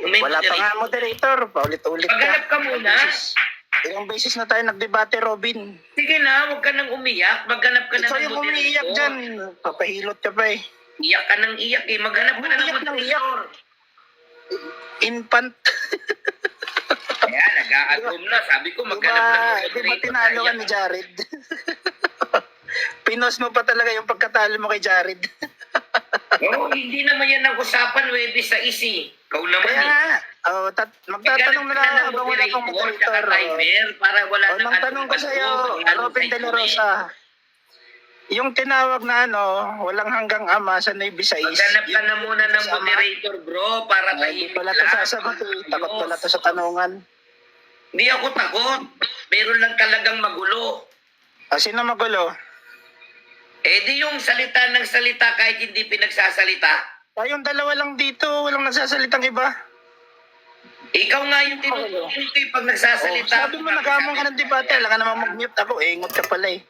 May Wala pa nga moderator. Paulit-ulit ka. Maghanap ka muna. Ilang beses na tayo nagdebate, Robin. Sige na, huwag ka nang umiyak. Maghanap ka na Ikaw ng yung umiiyak dyan. Papahilot ka pa eh. Iyak ka ng iyak eh. Maghanap ka na ng Umiiyak ng moderator. Infant. Ayan, nag-a-assume na. Sabi ko, maghanap ka ng moderator. Di ba tinalo ka ni Jared? Pinos mo pa talaga yung pagkatalo mo kay Jared. Oo, hindi naman yan ang usapan, Webis sa isi. Ikaw naman Kaya eh. nga, magtatanong na lang habang wala pang moderator. Timer, para wala nang Tanong ko sa'yo, Robin De La Rosa. Yung tinawag na walang hanggang ama sa Navy 6. Maghanap ka na muna ng moderator, bro, para Hindi tahimik pala ito lang. sasagot eh. Takot pala ito sa tanungan. Hindi ako takot. Meron lang talagang magulo. Sino magulo? Eh di yung salita ng salita kahit hindi pinagsasalita. Tayong dalawa lang dito, walang nagsasalitang iba. Ikaw nga yung tinutuloy pag nagsasalita. Sabi mo, naghamon ka ng debate. Alam ka naman mag-mute ako. Ingot ka pala eh.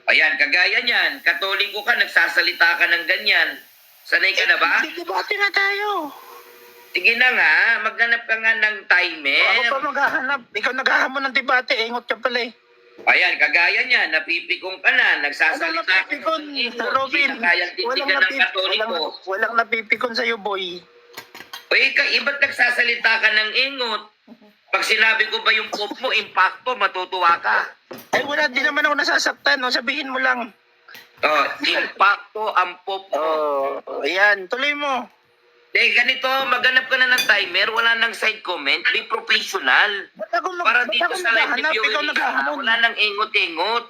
Ayan, kagaya niyan. Katoliko ka, nagsasalita ka ng ganyan. Sanay ka na ba? Hindi debate na tayo. Sige na nga, maghanap ka nga ng timer. Ako pa maghahanap. Ikaw naghahamon ng debate. Ingot ka pala eh. Ayan, kagaya niyan. Napipikong ka na, nagsasalita ka napipikon, ng Robin. kayang tindigan ng katoliko. Walang napipikon sa'yo, boy. O iba't nagsasalita ka ng ingot? Pag sinabi ko ba yung pop mo, impacto, matutuwa ka. Ay, wala din naman ako nasasaktan. No? Sabihin mo lang. Oh, impacto ang pop mo. Ayan. Tuloy mo. Ganito, maghanap ka na ng timer, wala nang side comment, be professional. Para dito sa live naghahanap? video, Ikaw naghahamon. wala nang ingot-ingot.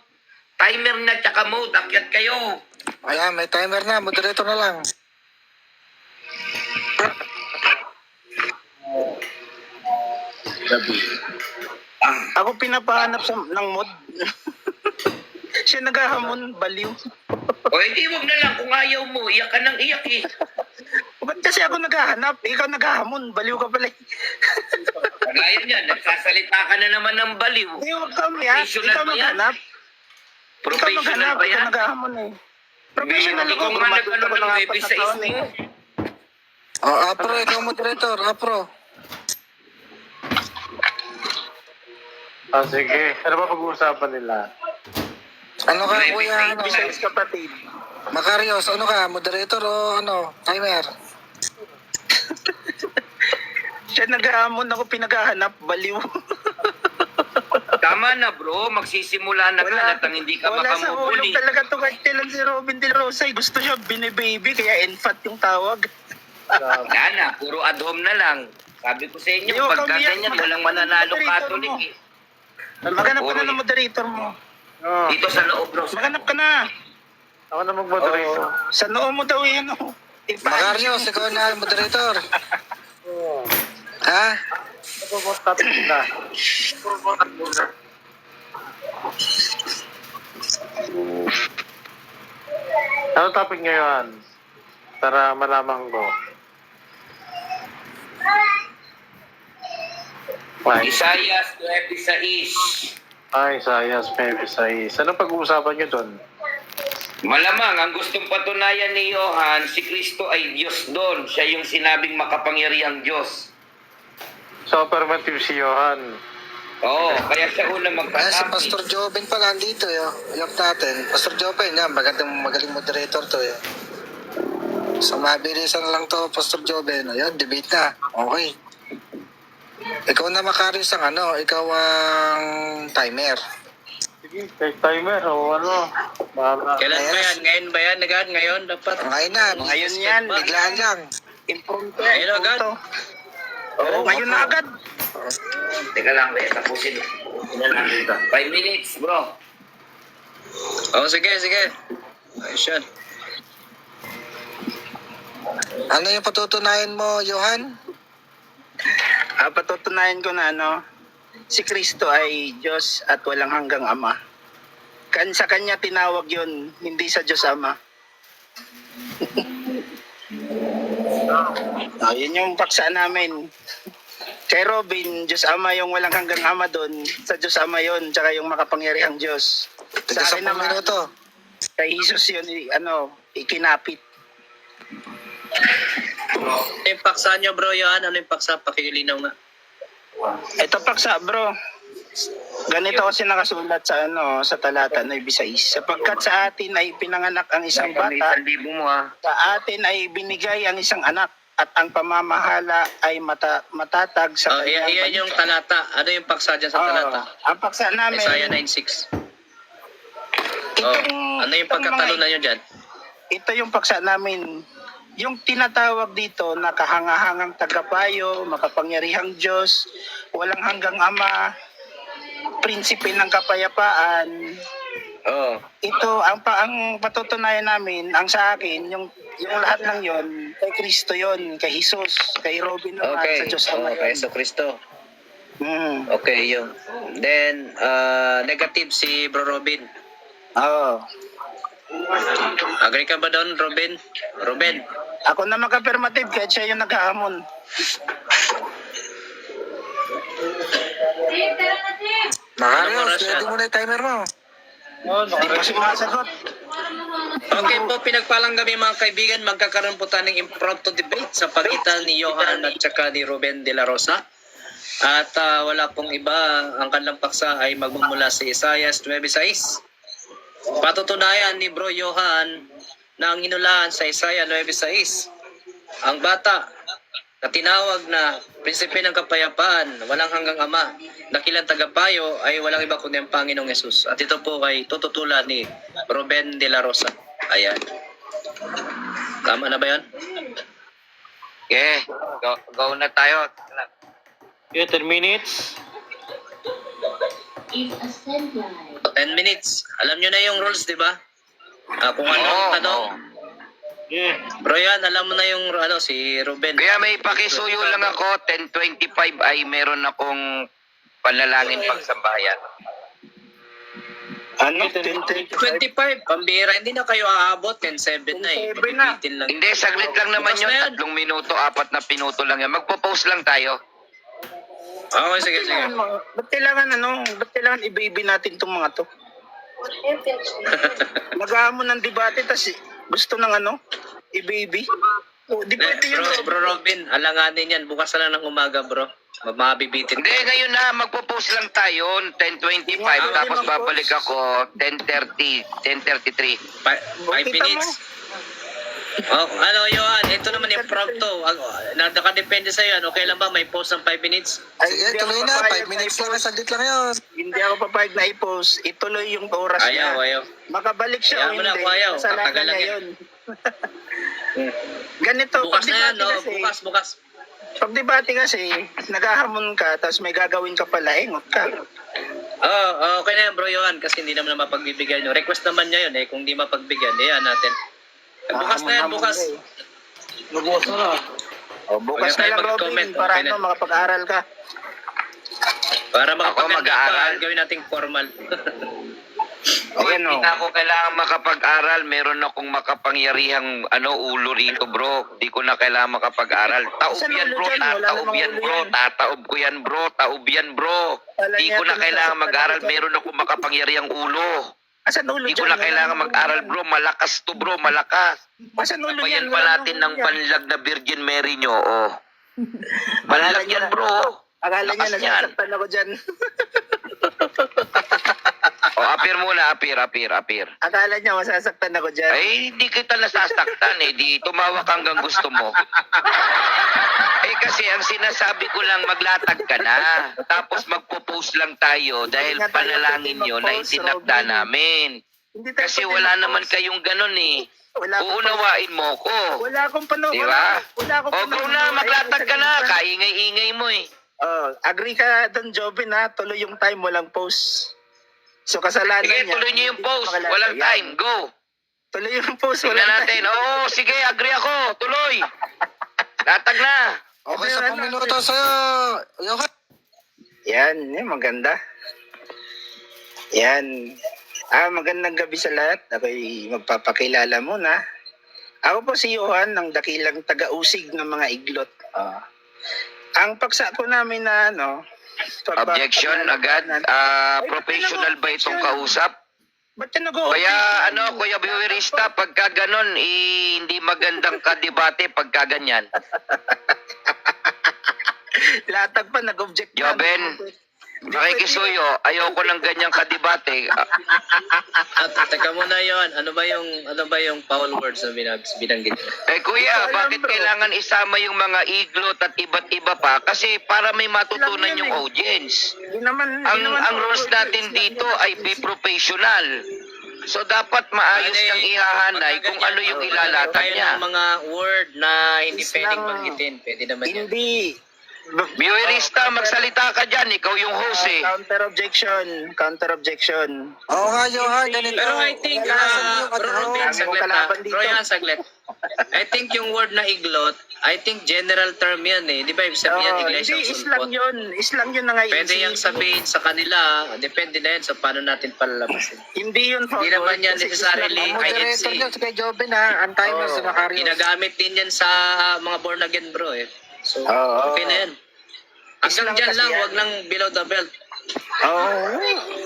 Timer na tsaka mode, akyat kayo. Ayan, may timer na. Moderator na lang. Ako pinapahanap ng mod. Siya naghahamon, baliw. O hindi, wag na lang. Kung ayaw mo, iyak ka ng iyak eh. Ba't kasi ako naghahanap? Ikaw naghahamon, baliw ka pala. Kagaya niyan, nagsasalita ka na naman ng baliw. Hindi, huwag ka umiyak. Professional Ikaw ba yan? maghanap. Professional ba yan? Ikaw naghahamon eh. Professional Ikaw ako. nga nag-ano ng baby sa ismo. Oh, Apro, ikaw moderator. Apro. Sige. Ano ba pag-uusapan nila? Ano ka, kuya? Ano? Besides kapatid. Macarios, ano ka? Moderator o ano? Timer? Siya naghahamon, ako pinaghahanap, baliw. Tama na bro, magsisimula na ka at hindi ka Wala sa ulog makamupuli. talaga to kartelan si Robin De La Rosa. Gusto niya binibaby, kaya infant yung tawag. Wala na, puro ad home na lang. Sabi ko sa inyo, Yo, pagka kami yan, ganyan, mag- walang mananalo moderator Catholic mo. eh. Maghanap ka na ng moderator mo. Oh, Dito sa loob bro. Maghanap ka na. ako na mag-moderator. Sa noo mo daw yan. Macarios, ikaw na moderator. Ha? Ano ba topic nila? Ano topic ngayon? Para malaman ko. Ay, Isaias 26. Isaias 26. Ano pag-uusapan nyo doon? Malamang, ang gustong patunayan ni Johan, si Kristo ay Diyos doon. Siya yung sinabing makapangyarihang Diyos. So, Affirmative si Johan. Oo, kaya siya una Ayan, si magpasabi. Pastor Joven pala andito. Yung natin. Pastor Joven, yan. Magaling moderator to. So, mabilisan lang to, Pastor Joven. Ayan, debate na. Okay. Ikaw na, Macarios, ang ano. Ikaw ang timer. Sige, take timer o ano. Bahala. Kailan ba yan? Ngayon ba yan? Ngayon dapat. Ngayon na. Ngayon yan. Biglaan lang. Impromptu. Ngayon agad? Oo, ngayon na agad. Teka lang, tapusin. 5 minutes, bro. Oh, sige. Ayos yan. Ano yung patutunayan mo, Johan? Patutunayan ko na si Kristo ay Diyos at walang hanggang Ama. Sa kanya tinawag yun, hindi sa Diyos Ama. Yun yung paksa namin. Kay Robin, Diyos Ama yung walang hanggang Ama doon. Sa Diyos Ama yun, tsaka yung makapangyarihang Diyos. Tiga Sa akin 10 naman, minuto. kay Jesus yun, ikinapit. Ano yung paksa nyo, bro, Yohan? Ano yung paksa? Pakilinaw nga. Ito paksa, bro. Ganito kasi nakasulat sa sa talata 9:6. Sapagkat sa atin ay pinanganak ang isang bata, 1,000 mo ha. sa atin ay binigay ang isang anak, at ang pamamahala ay matatag sa kanyang Iyan yung talata. Ano yung paksa dyan sa talata? Ang paksa namin, Isaiah 9:6. Ano yung itong pagkatalunan nyo dyan? ito yung paksa namin. Yung tinatawag dito na kahangahangang tagapayo, makapangyarihang Diyos, walang hanggang Ama, prinsipe ng kapayapaan. Oo. Ito ang patutunayan namin, ang sa akin, yung lahat ng yon kay Kristo yon, kay Jesus, kay Robin naman, Okay. sa Diyos Ama. Okay, so Kristo. Okay, yun. Then, negative si Bro Robin. Oo. Agree ka ba doon, Robin? Ruben? Ako na mag-affirmative kahit siya yung naghahamon. Maayos, ready mo na yung timer mo. Hindi pa sumasagot. Okay po, pinagpalang kami mga kaibigan, magkakaroon po tayo ng impromptu debate sa pagitan ni Johan at saka ni Ruben de la Rosa. At wala pong iba, ang kanilang paksa ay magmumula sa Isaiah 9:6. Patutunayan ni Bro Johan na ang hinulaan sa Isaiah 9:6, ang bata na tinawag na prinsipe ng kapayapaan, walang hanggang Ama, dakilang tagapayo ay walang iba kundi ang Panginoong Yesus. At ito po ay tututulan ni Ruben de la Rosa. Ayan. Tama na ba yan? Okay, go na tayo. Yeah, 10 minutes. Is a standby. 10 minutes. Alam nyo na yung rules, di ba? Kung ano ang tanong. Yeah. Bro yan, alam mo na yung si Ruben. Kaya may pakisuyo lang ako, 10:25 ay meron akong panalangin pagsambahayan. Ano? 25, pambira. Hindi na kayo aabot. 10-7 na eh. 10-7 na. Bibitin lang. Hindi, saglit lang naman Bukas yun. na yan. 3 minuto, 4 na minuto lang yan. Magpo-post lang tayo. Okay, sige, sige. Ba't kailangan i-baby natin itong mga to? Naghahamon ng debate, tas gusto ng i-baby. Di pwede yun. Bro Robin, alanganin yan. Bukas na lang ng umaga, bro. Mabibitin. Hindi, ngayon na, magpo-post lang tayo. 10:25, tapos babalik ako 10:30, 10:33. 5 minutes. Johan, ito naman yung prompto. Nakadepende sa'yo. Okay lang ba? May post ng 5 minutes? Sige, tuloy na. 5 minutes lang. Saglit lang yun. Hindi ako papayag na i-post. Ituloy yung oras niya. Ayaw. Makabalik siya Ayaw o mo na, hindi. ayaw. Kasalanan Tatagalan niya yan. yun. Ganito. Bukas na yan, no? Kasi, Bukas. pag debate kasi, naghahamon ka, tapos may gagawin ka pala, engot ka. Okay na yan, bro Johan. Kasi hindi naman mapagbibigyan nyo. Request naman niya yun eh. Kung di mapagbigyan, natin. Bukas na yan, bukas. Nabukas na na. Bukas Huwag na lang, tayo mag-comment, Robin, para okay na. makapag-aral ka. Para Ako magpaganda mag-aaral. pa, gawin nating formal. Ayan, Hindi na ako kailangan makapag-aral. Meron akong makapangyarihang ulo rito, bro. Hindi ko na kailangan makapag-aral. Taob Saan yan, ulo bro. dyan? Wala Tataob namang yan, ulo bro. yan. Tataob ko yan, bro. Taob yan, bro. Wala Hindi niya ko na ito kailangan nasasaktan mag-aral. ako dyan. Meron akong makapangyarihang ulo. Asan ulo Hindi ko dyan? na kailangan mag-aral, bro. Malakas to, bro. Malakas. Asan ulo Sabayan yan? pa natin ng panlag na Virgin Mary nyo, oh. Panlag yan, bro. Akala niya Lakas yan. nasasaktan ako dyan. Apir muna, apir. Akala niya masasaktan ako dyan. Ay, hindi kita nasasaktan eh. Di tumawak hanggang gusto mo. Kasi ang sinasabi ko lang, maglatag ka na. Tapos magpo-post lang tayo dahil Hindi nga tayo panalangin pwede nyo na mag-post, itinakda Robin. namin. Hindi tayo Kasi pwede wala mag-post. naman kayong ganun eh. Wala akong Uunawain mo ko. Wala akong panahon. Di ba? Wala akong O bro na, maglatag ka na. Kaingay-ingay mo eh. Agree ka doon, Jobin, ha? Tuloy yung time, walang post. So, kasalanan Sige, niya. tuloy nyo yung Hindi post. makalata. Walang Yan. time. Go. Tuloy yung post, Tingnan walang natin. time. Oo, sige, agree ako. Tuloy. Latag na. Okay, 10 minuto sa'yo. Johan. Yan, maganda. Yan. Magandang gabi sa lahat. Ako'y magpapakilala muna. Ako po si Johan, ng dakilang taga-usig ng mga iglot. Ang paksa ko namin na Objection agad. Professional ba itong kausap? Ba't ka nag-o-office? Kaya Kuya Biwerista, pagka ganon, hindi magandang kadebate pagka ganyan. Latag pa, nag-object na. Joben, makikisuyo, ayoko ng ganyang kadebate. At teka muna yon. Ano ba yung foul words na binanggit? Eh kuya, bakit kailangan isama yung mga iglot at iba't iba pa? Kasi para may matutunan yung audience. Ang rules natin dito ay be professional. So dapat maayos kang ihahanay kung ano yung ilalatag Kaya niya. ng mga word na hindi Is pwedeng lang- banggitin. Pwede naman yan. Hindi. Biwerista, magsalita ka dyan. Ikaw yung host eh. Counter-objection. Oo nga, Johan, ganito. Pero I think, Robin, saglit ha. kalaban dito. Royan, saglit. I think yung word na iglot, I think general term yan eh. Di ba ibig sabihin Oo, iglesia hindi, sulpot? Islam yun na nga. Pwede yung sabihin sa kanila, depende na yan sa paano natin palalabasin. Hindi yun Hindi naman yan necessarily Ang moderator INC. niya, si Kuya Joven ha, ang timer si Macarius. Ginagamit din yan sa mga born again bro eh. So, Oo. okay na yan. Hanggang Islam dyan kasi lang, yan. wag lang below the belt.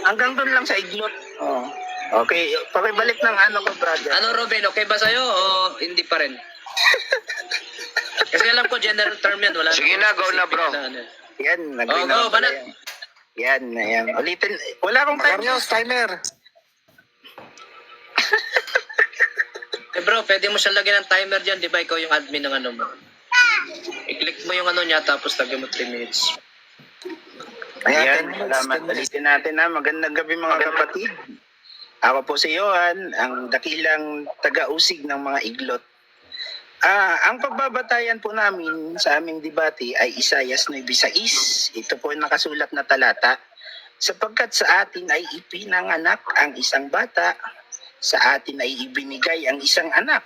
Hanggang doon lang sa iglot. Okay, pakibalik ng ano ko, brother. Ano Robin, okay ba sa'yo o hindi pa rin? Kasi alam ko general term yan. Wala Sige namang na, go na, specific bro. ano. Yan, Oh, nag-win go, naman pala banat. yan. Yan. Ulitin. Wala akong time. Macarius, timer. Eh bro, pwede mo siya lagyan ng timer dyan. Di ba ikaw yung admin ng ano mo? I-click mo yung ano niya tapos lagyan mo 3 minutes. Ayan, 10 minutes, salamat. 10 minutes. Ulitin natin na. Magandang gabi mga kapatid. Ako po si Johan, ang dakilang taga-usig ng mga iglot. Ang pagbabatayan po namin sa aming debate ay Isaias 9:6. Ito po ang nakasulat na talata. Sapagkat sa atin ay ipinanganak ang isang bata, sa atin ay ibinigay ang isang anak,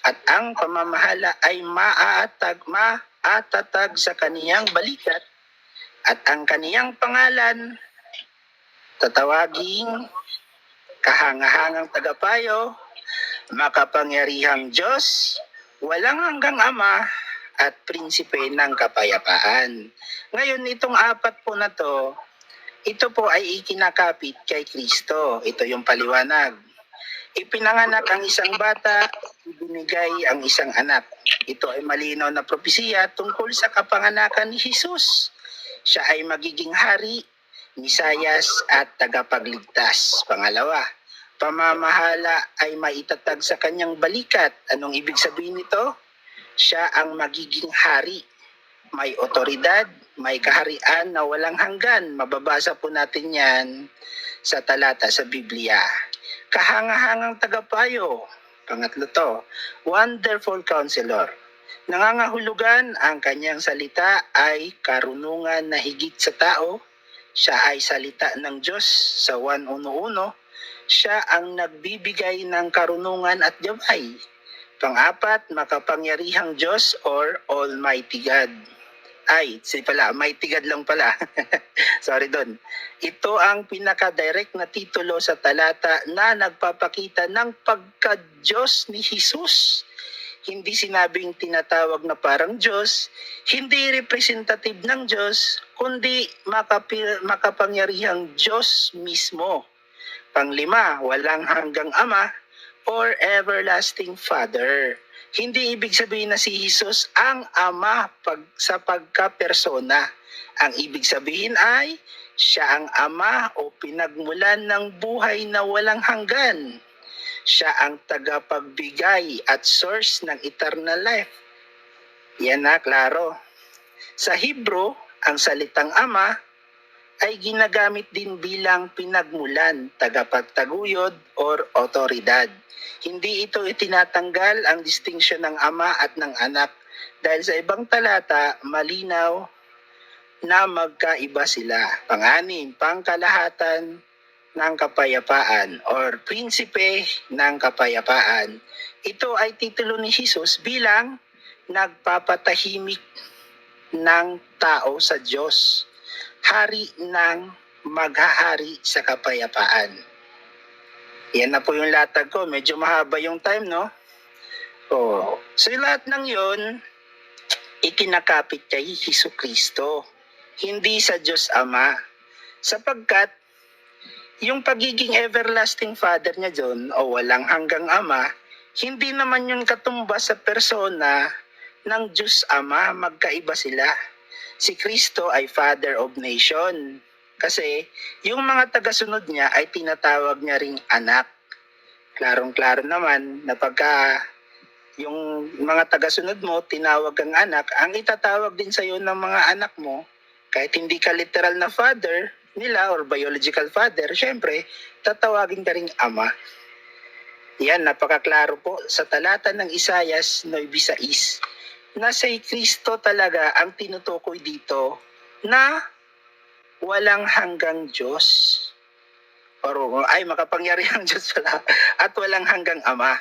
at ang pamamahala ay maatatag sa kaniyang balikat, at ang kaniyang pangalan tatawaging kahangahangang tagapayo, makapangyarihang Diyos, walang hanggang Ama, at prinsipe ng kapayapaan. Ngayon, itong apat po na to, ito po ay ikinakapit kay Kristo. Ito yung paliwanag. Ipinanganak ang isang bata, ibinigay ang isang anak. Ito ay malinaw na propesiya tungkol sa kapanganakan ni Jesus. Siya ay magiging hari, Misayas at tagapagligtas. Pangalawa, pamamahala ay maitatag sa kanyang balikat. Anong ibig sabihin nito? Siya ang magiging hari. May otoridad, may kaharian na walang hanggan. Mababasa po natin yan sa talata sa Biblia. Kahangahangang tagapayo. Pangatlo to, wonderful counselor. Nangangahulugan ang kanyang salita ay karunungan na higit sa tao. Siya ay salita ng Diyos sa 1:1. Siya ang nagbibigay ng karunungan at gabay. Pang-apat, makapangyarihang Diyos or Almighty God. Mighty God lang pala. Sorry doon. Ito ang pinaka-direct na titulo sa talata na nagpapakita ng pagka-Diyos ni Jesus. Hindi sinabing tinatawag na parang Diyos, hindi representative ng Diyos, kundi makapangyarihang Diyos mismo. Panglima, walang hanggang Ama or everlasting Father. Hindi ibig sabihin na si Jesus ang Ama sa pagka-persona. Ang ibig sabihin ay siya ang Ama o pinagmulan ng buhay na walang hanggan. Siya ang tagapagbigay at source ng eternal life. Yan na, klaro. Sa Hebrew, ang salitang Ama ay ginagamit din bilang pinagmulan, tagapagtaguyod, or otoridad. Hindi ito itinatanggal ang distinction ng Ama at ng Anak dahil sa ibang talata, malinaw na magkaiba sila. Pang-anim, pangkalahatan ng kapayapaan or prinsipe ng kapayapaan. Ito ay titulo ni Jesus bilang nagpapatahimik ng tao sa Diyos. Hari ng maghahari sa kapayapaan. Yan na po yung latag ko. Medyo mahaba yung time, no? So lahat ng yun, ikinakapit kay Jesu Kristo. Hindi sa Diyos Ama. Sapagkat yung pagiging everlasting father niya doon o walang hanggang ama, hindi naman yun katumbas sa persona ng Diyos Ama, magkaiba sila. Si Kristo ay Father of Nation. Kasi yung mga tagasunod niya ay tinatawag niya ring anak. Klarong-klaro naman na pagka yung mga tagasunod mo, tinawag kang anak, ang itatawag din sa iyo ng mga anak mo, kahit hindi ka literal na father nila or biological father, syempre, tatawagin ka ring ama. Yan, napakaklaro po sa talata ng Isayas 9:6 na si Kristo talaga ang tinutukoy dito na walang hanggang Diyos. Or ay makapangyarihang Diyos pala at walang hanggang ama.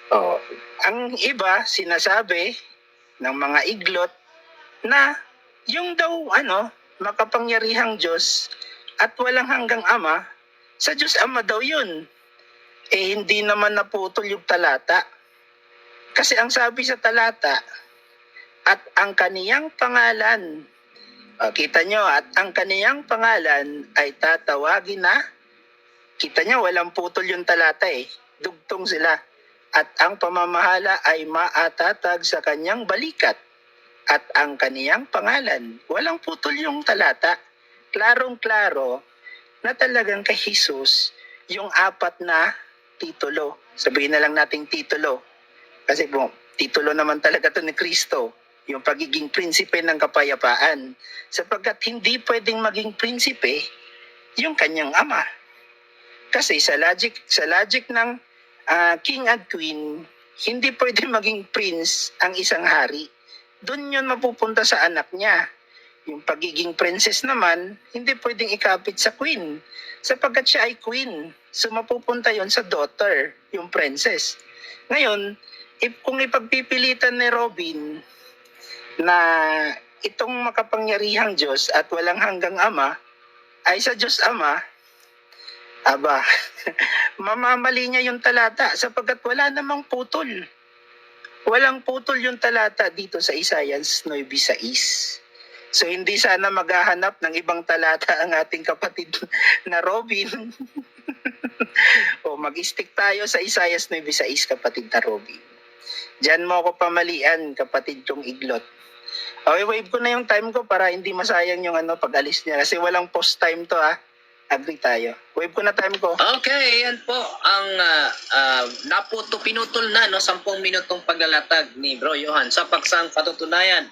Oh, ang iba sinasabi ng mga iglot na yung daw makapangyarihang Diyos at walang hanggang ama, sa Diyos Ama daw yun. Eh hindi naman naputol yung talata. Kasi ang sabi sa talata, at ang kaniyang pangalan, kita nyo, at ang kaniyang pangalan ay tatawagin na, kita nyo, walang putol yung talata dugtong sila. At ang pamamahala ay maatatag sa kanyang balikat. At ang kaniyang pangalan, walang putol yung talata. Klarong-klaro na talagang kay Jesus yung apat na titulo. Sabihin na lang nating titulo. Kasi titulo naman talaga to ni Kristo. Yung pagiging prinsipe ng kapayapaan. Sapagkat hindi pwedeng maging prinsipe yung kanyang ama. Kasi sa logic ng king and queen, hindi pwede maging prince ang isang hari. Doon yun mapupunta sa anak niya. Yung pagiging princess naman, hindi pwedeng ikapit sa queen. Sapagkat siya ay queen. So mapupunta yon sa daughter, yung princess. Ngayon, kung ipagpipilitan ni Robin na itong makapangyarihang Diyos at walang hanggang ama ay sa Diyos Ama, aba, mamamali niya yung talata sapagkat wala namang putol. Walang putol yung talata dito sa Isayas 9:6. So hindi sana maghahanap ng ibang talata ang ating kapatid na Robin. O mag-stick tayo sa Isayas 9:6, kapatid na Robin. Diyan mo ako pamalian, kapatid kong iglot. Okay, wave ko na yung time ko para hindi masayang yung pag-alis niya. Kasi walang post time to Agree tayo. Wave ko na time ko. Okay, yan po ang pinutol na 10 minutong paglalatag ni Bro Johan sa paksang patutunayan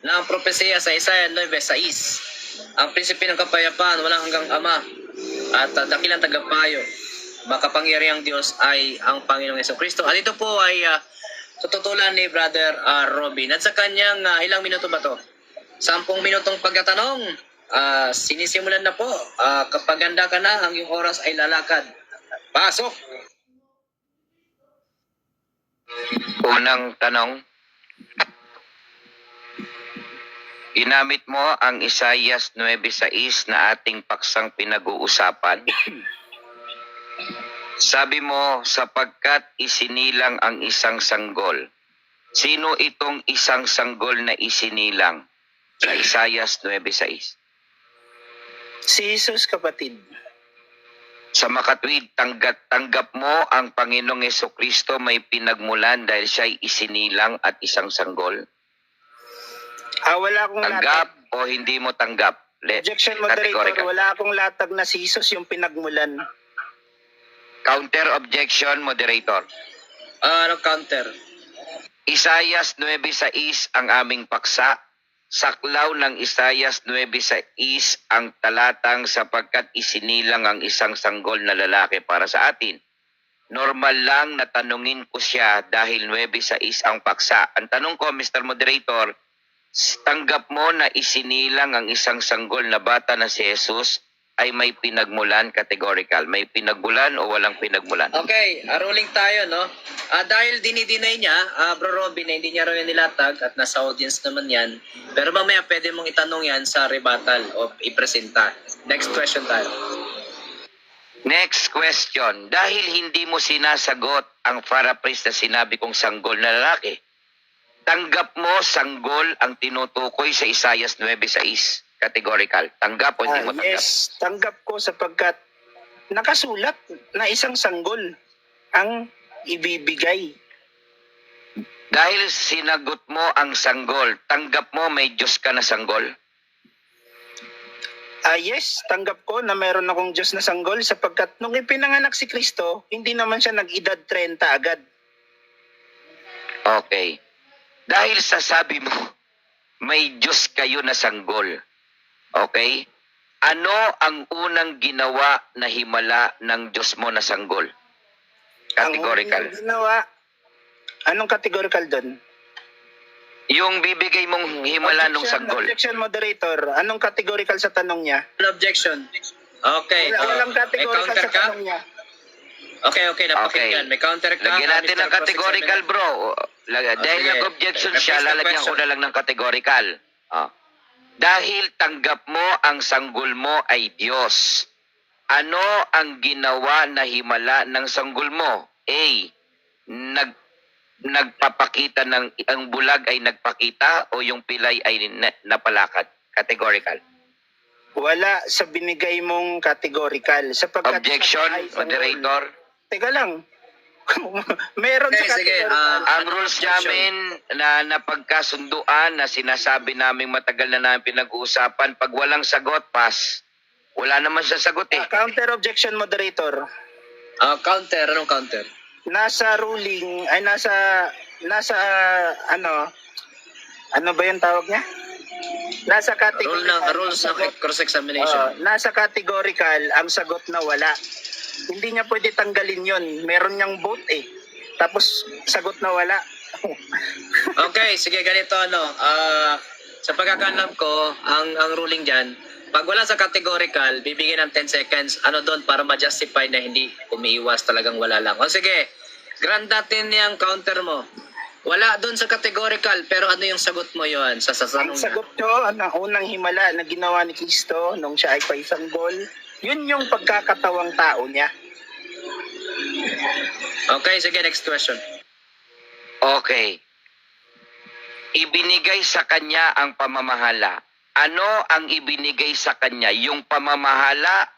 ng propesiya sa Isaiah 9:6. Ang prinsipe ng kapayapaan, walang hanggang ama at dakilang tagapayo, makapangyarihang Diyos ay ang Panginoong Jesucristo. At ito po ay tututulan ni Brother Robin. At sa kanyang ilang minuto ba to? 10 minutong pagkatanong. Sinisimulan na po. Kapag handa ka na, ang iyong oras ay lalakad. Pasok! Unang tanong, ginamit mo ang Isayas 9:6 na ating paksang pinag-uusapan. Sabi mo, sapagkat isinilang ang isang sanggol. Sino itong isang sanggol na isinilang sa Isayas 9:6? Si Jesus, kapatid. Sa makatwid, tanggap mo ang Panginoong Jesucristo may pinagmulan dahil siya'y isinilang at isang sanggol? Wala akong Tanggap latag. o hindi mo tanggap? Objection, moderator. Wala akong latag na si Jesus yung pinagmulan. Counter objection, moderator. Ano counter? Isayas 9:6 ang aming paksa. Saklaw ng Isayas 9:6 ang talatang sapagkat isinilang ang isang sanggol na lalaki para sa atin. Normal lang na tanungin ko siya dahil 9:6 ang paksa. Ang tanong ko, Mr. Moderator, tanggap mo na isinilang ang isang sanggol na bata na si Jesus ay may pinagmulan, categorical. May pinagmulan o walang pinagmulan? Okay, ruling tayo, no? Dahil dinidinay niya, Bro Robin, na hindi niya raw yan nilatag at nasa audience naman yan. Pero mamaya pwede mong itanong yan sa rebuttal o ipresenta. Next question tayo. Next question. Dahil hindi mo sinasagot ang paraphrase na sinabi kong sanggol na lalaki, tanggap mo sanggol ang tinutukoy sa Isayas 9:6. Categorical. Tanggap o hindi mo tanggap? Yes, tanggap ko sapagkat nakasulat na isang sanggol ang ibibigay. Dahil sinagot mo ang sanggol, tanggap mo may Diyos ka na sanggol? Yes, tanggap ko na mayroon akong Diyos na sanggol sapagkat nung ipinanganak si Kristo, hindi naman siya nag-edad 30 agad. Okay. Dahil sa sabi mo, may Diyos kayo na sanggol. Okay? Ano ang unang ginawa na himala ng Diyos mo na sanggol? Categorical. Ang unang ginawa, anong categorical doon? Yung bibigay mong himala ng sanggol. Objection, moderator. Anong categorical sa tanong niya? Objection. Okay. Walang may categorical counter sa ka? tanong niya. Okay, napakinggan. May counter ka? Lagyan natin Mr. ng categorical, Cross-examiner? bro. Dahil sige. nag-objection Repeat siya, the lalagyan ko question. na lang ng categorical. Dahil tanggap mo ang sanggol mo ay Diyos. Ano ang ginawa na himala ng sanggol mo? A. Nagpapakita ang bulag ay nagpakita o yung pilay ay napalakad? Categorical. Wala sa binigay mong categorical. Sapagkat Objection, ay sanggol. moderator. Teka lang. Meron Okay, sa sige, categorical. Ang rules namin na napagkasunduan na sinasabi namin matagal na namin pinag-uusapan, pag walang sagot, pass. Wala naman sa sagot eh. Counter objection, moderator. Counter. Anong counter? Nasa ruling, ay nasa ano ba yung tawag niya? Nasa categorical. Rules ng cross-examination. Nasa categorical ang sagot na wala. Hindi niya pwede tanggalin yon. Meron niyang vote eh. Tapos sagot na wala. Okay, sige, ganito sa pagkakalam ko, ang ruling dyan, pag wala sa categorical, bibigyan ng 10 seconds, doon para ma-justify na hindi umiiwas, talagang wala lang. O sige, grant natin yung counter mo. Wala doon sa categorical, pero ano yung sagot mo yon sa Ang sasanong sagot ko, ang unang himala na ginawa ni Kristo nung siya ay paisanggol, yun yung pagkakatawang tao niya. Okay, sige, next question. Okay. Ibinigay sa kanya ang pamamahala. Ano ang ibinigay sa kanya? Yung pamamahala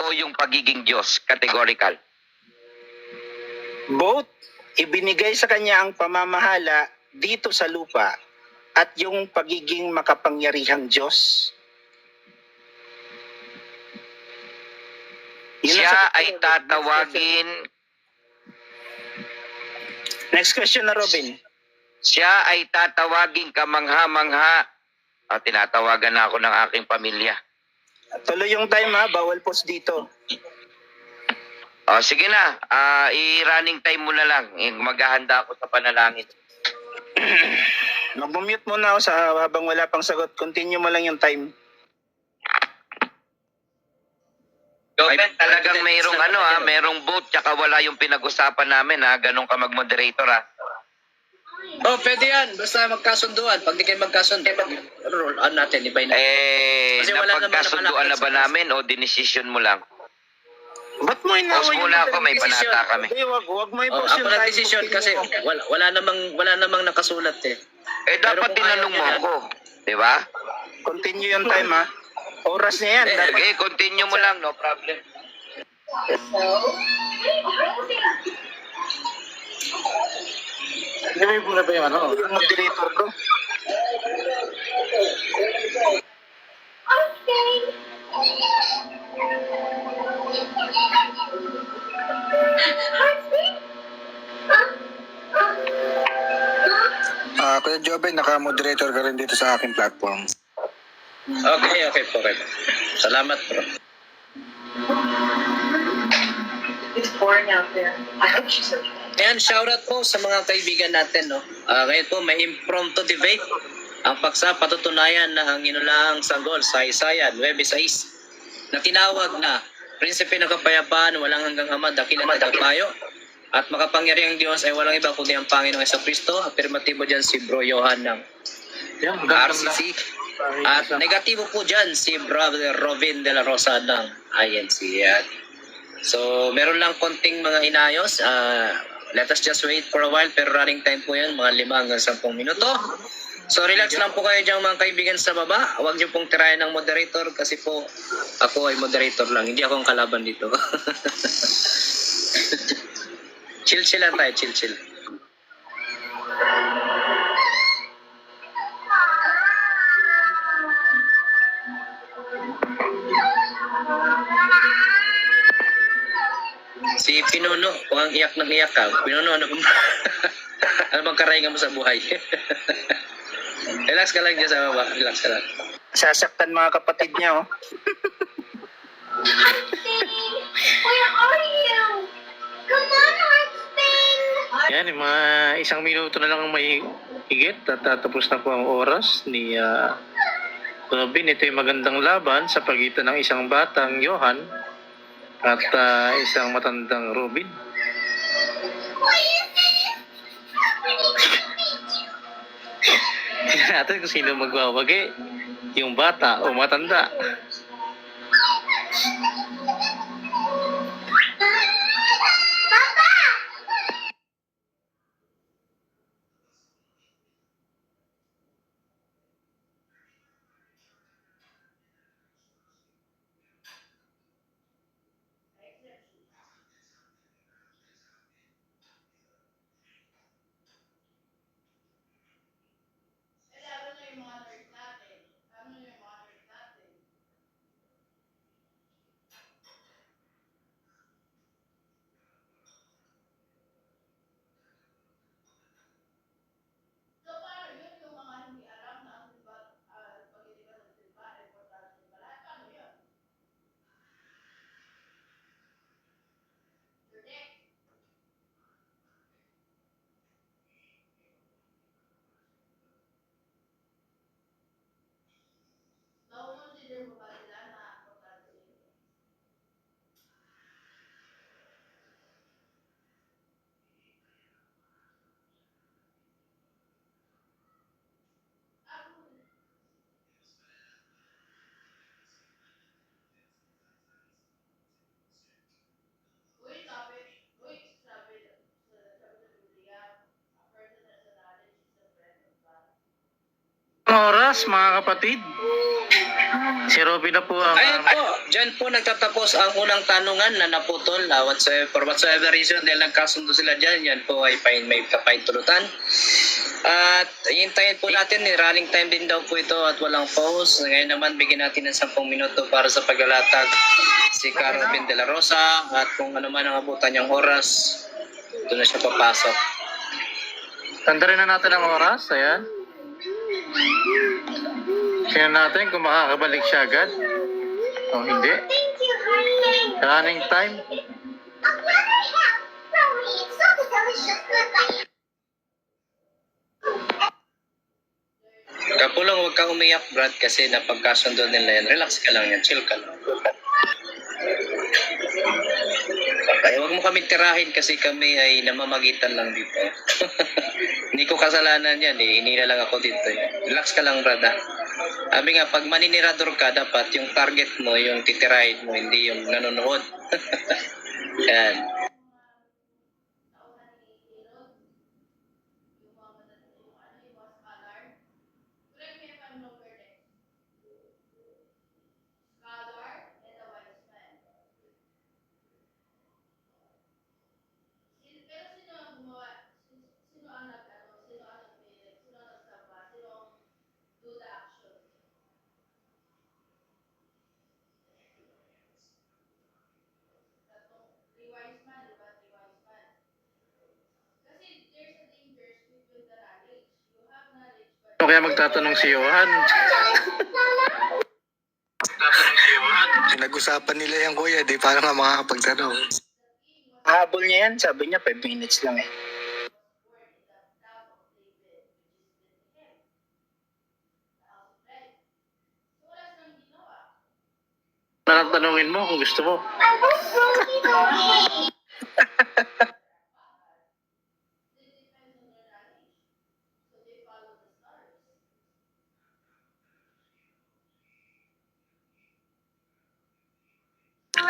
o yung pagiging Diyos? Categorical. Both, ibinigay sa kanya ang pamamahala dito sa lupa at yung pagiging makapangyarihang Diyos. Yun ang Siya sagot ko. ay tatawagin, Next question na, Robin. siya ay tatawagin kamangha-mangha. Tinatawagan na ako ng aking pamilya. Tuloy yung time ha, bawal post dito. Sige na, i-running time mo na lang. Maghahanda ako sa panalangin. Mag-mute muna ako habang wala pang sagot. Continue mo lang yung time. Ay, talagang mayroong mayroong vote tsaka wala yung pinag-usapan namin ganun ka mag-moderator Oh, pwede yan. Basta magkasunduan. Pag di kayo magkasundo, roll on natin. Ibay na. Kasi wala naman napagkasunduan na ba nakalakad sa namin o dinesisyon mo lang? Ba't mo Pause inaway muna ako, may panata kami. Hindi, wag mo Oh, i-post ako yung na time. decision kasi wala namang nakasulat eh. Dapat kung tinanong ayaw mo niya, ako. Di ba? Continue yung time ha. Oras niya yan. Dapat Okay, continue mo lang, no problem. Hindi mo na ba yung yung moderator ko. Kuya Joven, naka-moderator ka rin dito sa aking platform. Okay po. Salamat bro. It's boring out there. I hope she's okay. Ayan, shoutout po sa mga kaibigan natin. No? Ngayon po, may impromptu debate. Ang paksa patutunayan na ang inulahang sanggol sa Isaiah 9:6 na tinawag na Prinsipe ng Kapayapaan, walang hanggang Ama, dakilang tagapayo, at makapangyarihang Diyos ay walang iba kundi ang Panginoong Jesucristo. Afirmatibo dyan si Bro Johan ng RCC. At negatibo po dyan si Brother Robin de la Rosa ng INC. Yan. So, meron lang konting mga inayos. Let us just wait for a while, pero running time po yan, mga 5 hanggang 10 minuto. So relax lang po kayo dyan mga kaibigan sa baba. Huwag niyo pong tirayan ng moderator kasi po ako ay moderator lang. Hindi ako ang kalaban dito. Chill lang tayo, chill. Si Pinuno, kung ang iyak ng iyak ka, Pinuno, ano ano bang karahingan mo sa buhay? Relax ka lang dyan sa baba, relax ka lang. Sasaktan mga kapatid niya, oh. Where are you? Come on, Husband! Yan, yung mga 1 minuto na lang ang may higit at tatapos na po ang oras ni Robin. Ito yung magandang laban sa pagitan ng isang batang Johan at isang matandang Robin. Tingnan natin kung sino magwawagi, yung bata o matanda. Oras mga kapatid. Si Robin na po ang Ayun po, dyan po nagtatapos ang unang tanungan na naputol for whatsoever reason dahil nagkasundo sila dyan, yan po ay may kapaintulutan. At hintayin po natin, running time din daw po ito at walang pause. Ngayon naman bigyan natin ng 10 minuto para sa paglalatag si Robin de la Rosa at kung ano man ang abutan niyang oras, doon na siya papasok. tanda rin na natin ang oras. Ayan. Tingnan natin kung makakabalik siya agad o hindi. Thank you, honey. Running time. Another half. Mommy, it's so delicious. Goodbye. Kapulong, huwag kang umiyak, Brad, kasi napagkasundo nila yan. Relax ka lang yan, chill ka lang. Kaya huwag mo kami tirahin kasi kami ay namamagitan lang dito. Hindi ko kasalanan yan eh, hinila lang ako dito. Relax ka lang, Brad. Sabi nga, pag maninirador ka, dapat yung target mo, yung titirahin mo, hindi yung nanonood. Yan. O kaya magtatanong si Johan. Pinag-usapan nila yan kuya, di para nga makakapagtanong. Habol niya yan, sabi niya 5 minutes lang eh. Tanungin mo kung gusto mo. I was so sorry.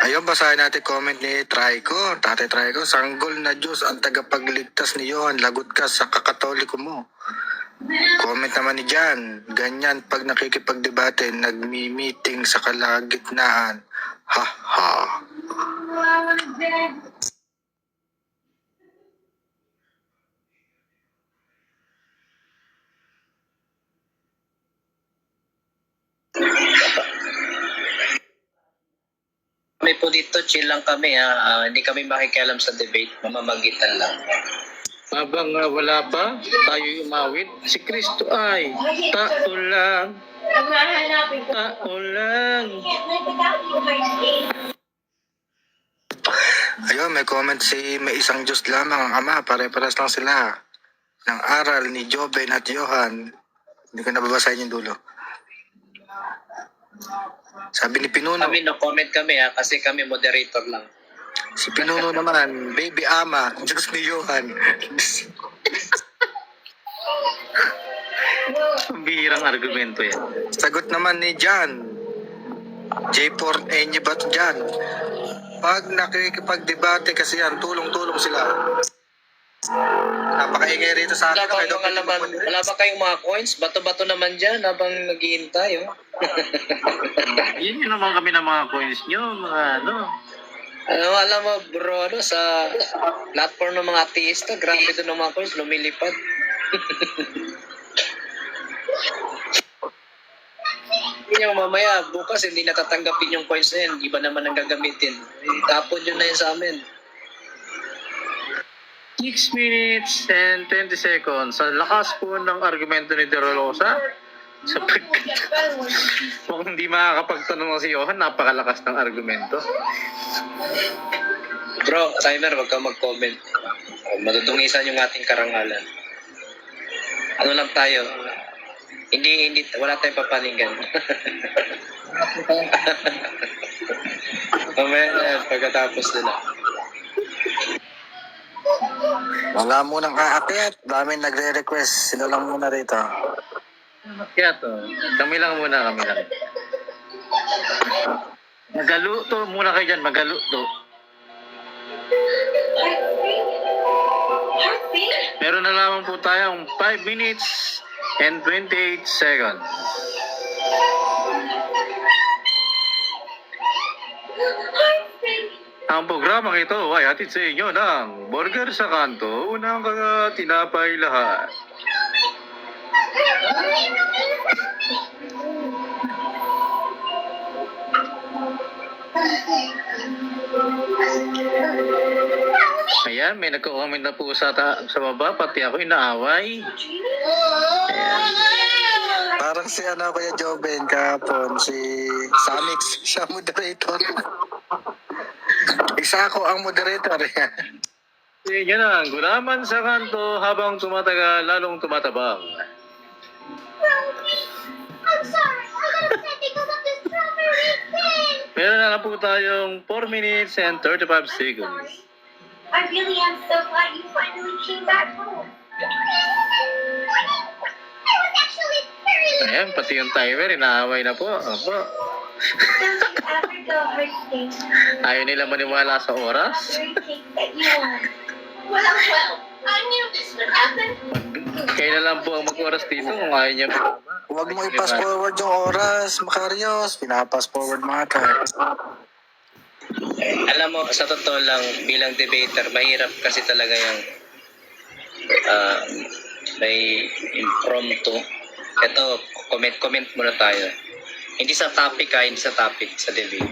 Ayun, basahin natin comment ni Trico. Tate Trico, sanggol na Diyos ang tagapagligtas ni Johan. Lagot ka sa kakatoliko mo. Comment naman ni Jan, ganyan pag nakikipagdebate, nagmi-meeting sa kalagitnaan. Ha ha. Kami po dito, chill lang kami ha. Hindi kami makikialam sa debate, mamamagitan lang. Habang wala pa tayo umawit, si Kristo ay tao lang, tao lang. Ayun, may comment si may isang Diyos lamang ang Ama, pare-paras lang sila. Ng aral ni Joben at Johan. Hindi ko nababasahin yung dulo. Sabi ni Pinuno, Kami no comment kami ha, kasi kami moderator lang. si Pinuno naman, baby ama, Diyos ni Johan. Ang bihirang argumento yan. Sagot naman ni Jan, J4 Enye ba to Jan? Pag nakikipagdebate kasi yan, tulong-tulong sila. Napakaingay rito sa Wala akin. wala ba kayong mga coins? Bato-bato naman dyan habang naghihintay. Oh. Yun yun naman kami ng mga coins nyo, mga ano. Alam mo bro, sa platform ng mga ateista, grabe doon ng mga coins, lumilipad. Yung mamaya, bukas hindi natatanggapin yung coins na yan, iba naman ang gagamitin. Tapon yun na yun sa amin. 6 minutes and 20 seconds. Ang lakas po ng argumento ni De Rosa. Sapagkat kung hindi makakapagtanong si Johan, napakalakas ng argumento. Bro, timer, wag kang mag-comment. Madudungisan yung ating karangalan. Ano lang tayo? Hindi, wala tayong papalingan. Mamaya na, pagkatapos nila. Wala munang aakyat. Daming nagre-request. Sila lang muna rito. Kaya to, kami lang muna, kami lang. Magaluto muna kayo dyan, magaluto. Meron na lamang po tayong 5 minutes and 28 seconds. Ang programang ito ay hatid sa inyo ng Burger sa Kanto, unang tinapay lahat. Ayan, may nagko-comment na po sa baba, pati ako inaaway. Parang si Kuya Joben kahapon, si Samix, siya moderator. Isa ako ang moderator. Yan ang gulaman sa kanto habang tumatagal, lalong tumatabang. I'm sorry. I got upset because of the strawberry thing. Meron na lang po tayong 4 minutes and 35 seconds. I really am so glad you finally came back home. I was actually very Ayan, pati yung timer, inaaway na po. Opo. Don't you ever go hurting Ayaw nila maniwala sa oras. strawberry cake that you want. Well, I knew this would happen. Kailan lang po ang mag-oras dito kung ayaw niya. Huwag mo i-pass forward yung oras, Makarios. Pinapass forward mga ka. Alam mo, sa totoo lang, bilang debater, mahirap kasi talaga yung may impromptu. Ito, comment muna tayo. Hindi sa topic hindi sa topic, sa debate.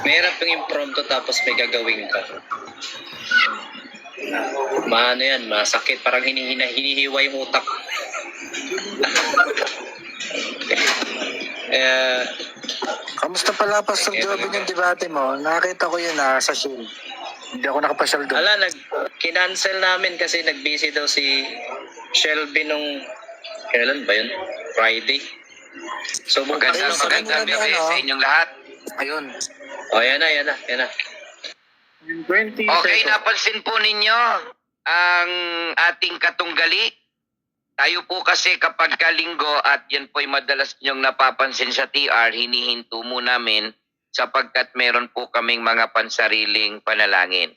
Mahirap yung impromptu tapos may gagawin ka. Maano yan, masakit, parang hinihiwa yung utak. Kamusta pala, Pastor Joben, yung debate mo? Nakita ko yun sa Shield. Hindi ako nakapasyal doon. Kinancel namin kasi nag-busy daw si Shelby nung, kailan ba yun? Friday. So, Magandang gabi sa inyong lahat. Ayun. Oh, yan na. 20 Okay, seconds. napansin po ninyo ang ating katunggali. Tayo po kasi kapag kalinggo at yan po'y madalas nyong napapansin sa TR, hinihinto mo namin sapagkat meron po kaming mga pansariling panalangin.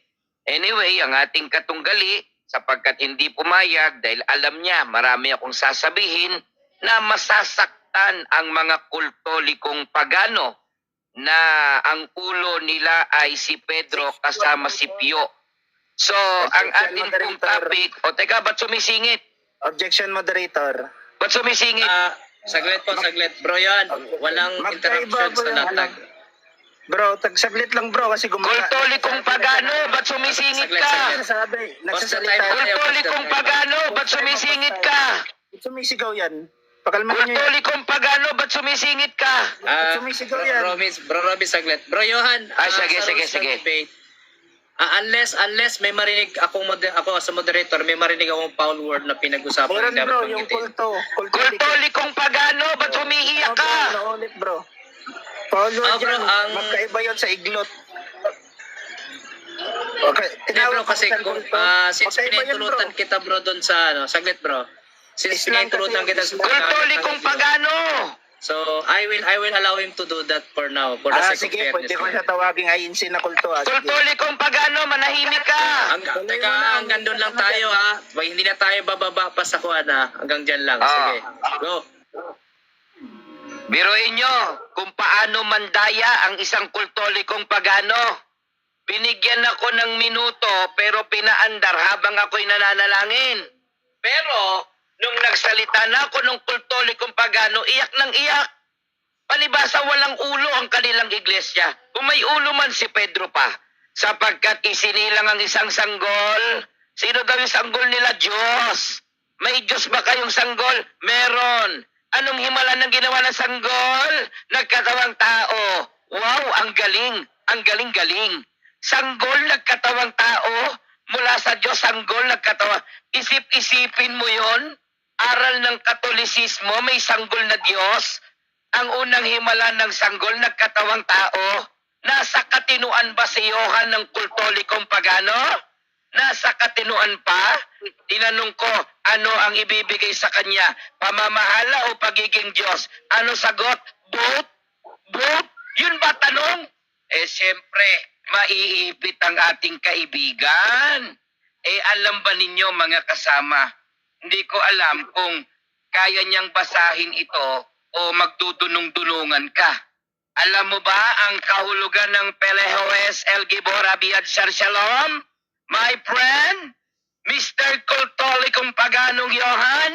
Anyway, ang ating katunggali sapagkat hindi pumayag dahil alam niya marami akong sasabihin na masasaktan ang mga kultolikong pagano na ang ulo nila ay si Pedro kasama si Pio. So, ang ating pong topic, teka, ba't sumisingit? Objection, moderator. Ba't sumisingit? Saglit po, saglit. Bro, yan. Walang Magkaiba interruption po sa yung latag. Bro, tagsaglit lang bro kasi Kultolikong pagano, ba't sumisingit Saglit, ka? saglit. Nagsasabi, Basta nagsasalita. tayo. Kultolikong pagano, ba't sumisingit ka? Sumisigaw yan. Pakalmahan nyo yan. Kultolikong pagano, ba't sumisingit ka? Sumisigaw yan. Bro Robby, saglit. Bro Johan, Sige, sa sige, rules ng sige. debate, unless may marinig ako sa moderator, may marinig akong foul word na pinag-usapan. Meron dapat bro, yung banggitin. Kultolikong pagano, ba't umiiyak ka? Naulit bro. Paul bro, yan, ang- magkaiba yun sa iglot. Okay, Hindi bro, kasi ko kung, kulto. since Magkaiba yun, pinahintulutan kita bro doon sa, saglit bro. Since Islam pinahintulutan kasi kita yun, sa Islam. Kultolikong pagano. So, I will allow him to do that for now. For the sake Sige, of pwede ko fairness. siya tawaging ayinsin na kulto. Sige. Kultolikong pagano, manahimik ka. Teka, hanggang doon lang tayo ha. Hindi na tayo bababa pa sa kuha na. Hanggang dyan lang. Sige. Go. Biruin nyo kung paano mandaya ang isang kultolikong pagano. Binigyan ako ng minuto pero pinaandar habang ako'y nananalangin. Pero nung nagsalita na ako ng kultolikong pagano, iyak ng iyak. Palibasa walang ulo ang kanilang iglesia. Kung may ulo man si Pedro pa. Sapagkat isinilang ang isang sanggol. Sino daw yung sanggol nila? Diyos. May Diyos ba kayong sanggol? Meron. Anong himala ng ginawa ng sanggol? Nagkatawang tao. Wow, ang galing. Ang galing-galing. Sanggol nagkatawang tao. Mula sa Diyos, sanggol nagkatawang. Isip-isipin mo yon. Aral ng Katolisismo, may sanggol na Diyos. Ang unang himala ng sanggol nagkatawang tao. Nasa katinuan ba si Johan ng kultolikong pagano? Nasa katinuan pa? Tinanong ko, ano ang ibibigay sa kanya? Pamamahala o pagiging Diyos? Ano sagot? Both? Both? Yun ba tanong? Siyempre, maiipit ang ating kaibigan. Alam ba ninyo mga kasama? Hindi ko alam kung kaya niyang basahin ito o magdudunong-dunungan ka. Alam mo ba ang kahulugan ng Pelehoes El Gibor Abiyad Shar Shalom? My friend, Mr. Kultolikong Paganong Johan,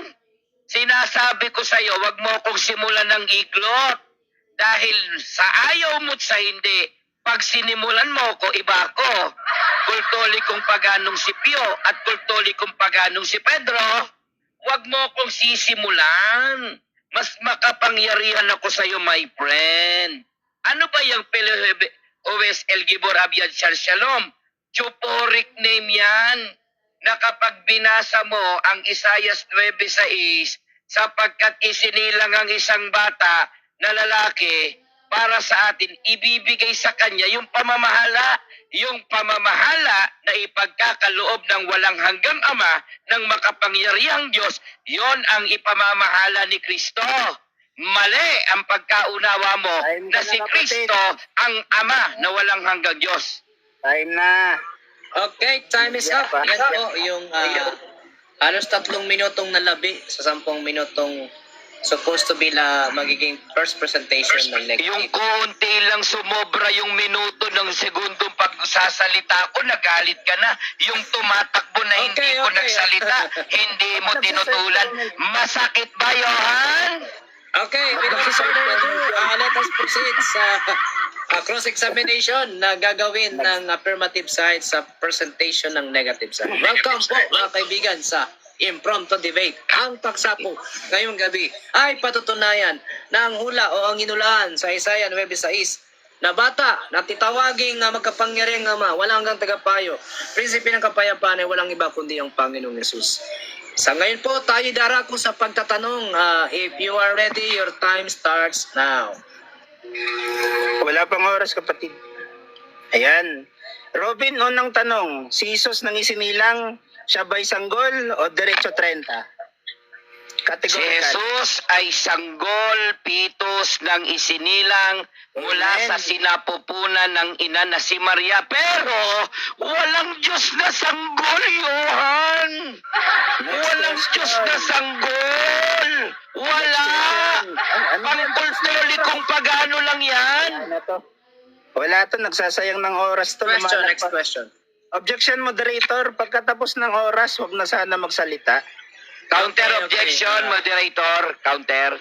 sinasabi ko sa iyo, wag mo akong simulan ng iglot. Dahil sa ayaw mo't sa hindi, pag sinimulan mo ko, iba ko. Kultolikong Paganong si Pio at Kultolikong Paganong si Pedro, wag mo akong sisimulan. Mas makapangyarihan ako sa iyo, my friend. Ano ba yung Pelehoes El Gibor Abiyad Shar Shalom? Chuporic name yan, na kapag binasa mo ang Isaias 9:6, sapagkat isinilang ang isang bata na lalaki para sa atin, ibibigay sa kanya yung pamamahala na ipagkakaloob ng walang hanggang Ama ng makapangyarihang Diyos, yon ang ipamamahala ni Kristo. Mali ang pagkaunawa mo na si Kristo ang Ama na walang hanggang Diyos. Time na. Okay, time is up. Yan po yung halos 3 minutong nalabi sa 10 minutong supposed to be magiging first presentation ng next Yung week. konti lang sumobra yung minuto ng segundong pagsasalita ko, nagalit ka na. Yung tumatakbo na hindi ko nagsalita, hindi mo tinutulan. Masakit ba, Johan? Okay, without further ado, let us proceed sa cross-examination na gagawin ng affirmative side sa presentation ng negative side. Welcome po mga kaibigan sa Impromptu Debate. Ang paksapo ngayong gabi ay patutunayan na ang hula o ang inulaan sa Isaiah 9:6 na bata na titawaging magkapangyarihang Ama, walang hanggang tagapayo, prinsipe ng kapayapaan ay walang iba kundi ang Panginoong Yesus. Sa ngayon po tayo darako sa pagtatanong. If you are ready, your time starts now. Wala pang oras kapatid. Ayan. Robin, unang tanong. Si Jesus nang isinilang, siya ba'y sanggol o diretso 30? Si Categorical. Jesus ay sanggol, pitos ng isinilang mula Amen. sa sinapupunan ng ina na si Maria. Pero walang Diyos Diyos na sanggol, Johan! Walang Diyos na sanggol! Wala! Pangkultulikong pagano lang yan! Ano to? Wala to, nagsasayang ng oras to. Question, lumalagpas. next question. Objection, moderator. Pagkatapos ng oras, wag na sana magsalita. Counter Okay, objection, okay. moderator. Counter.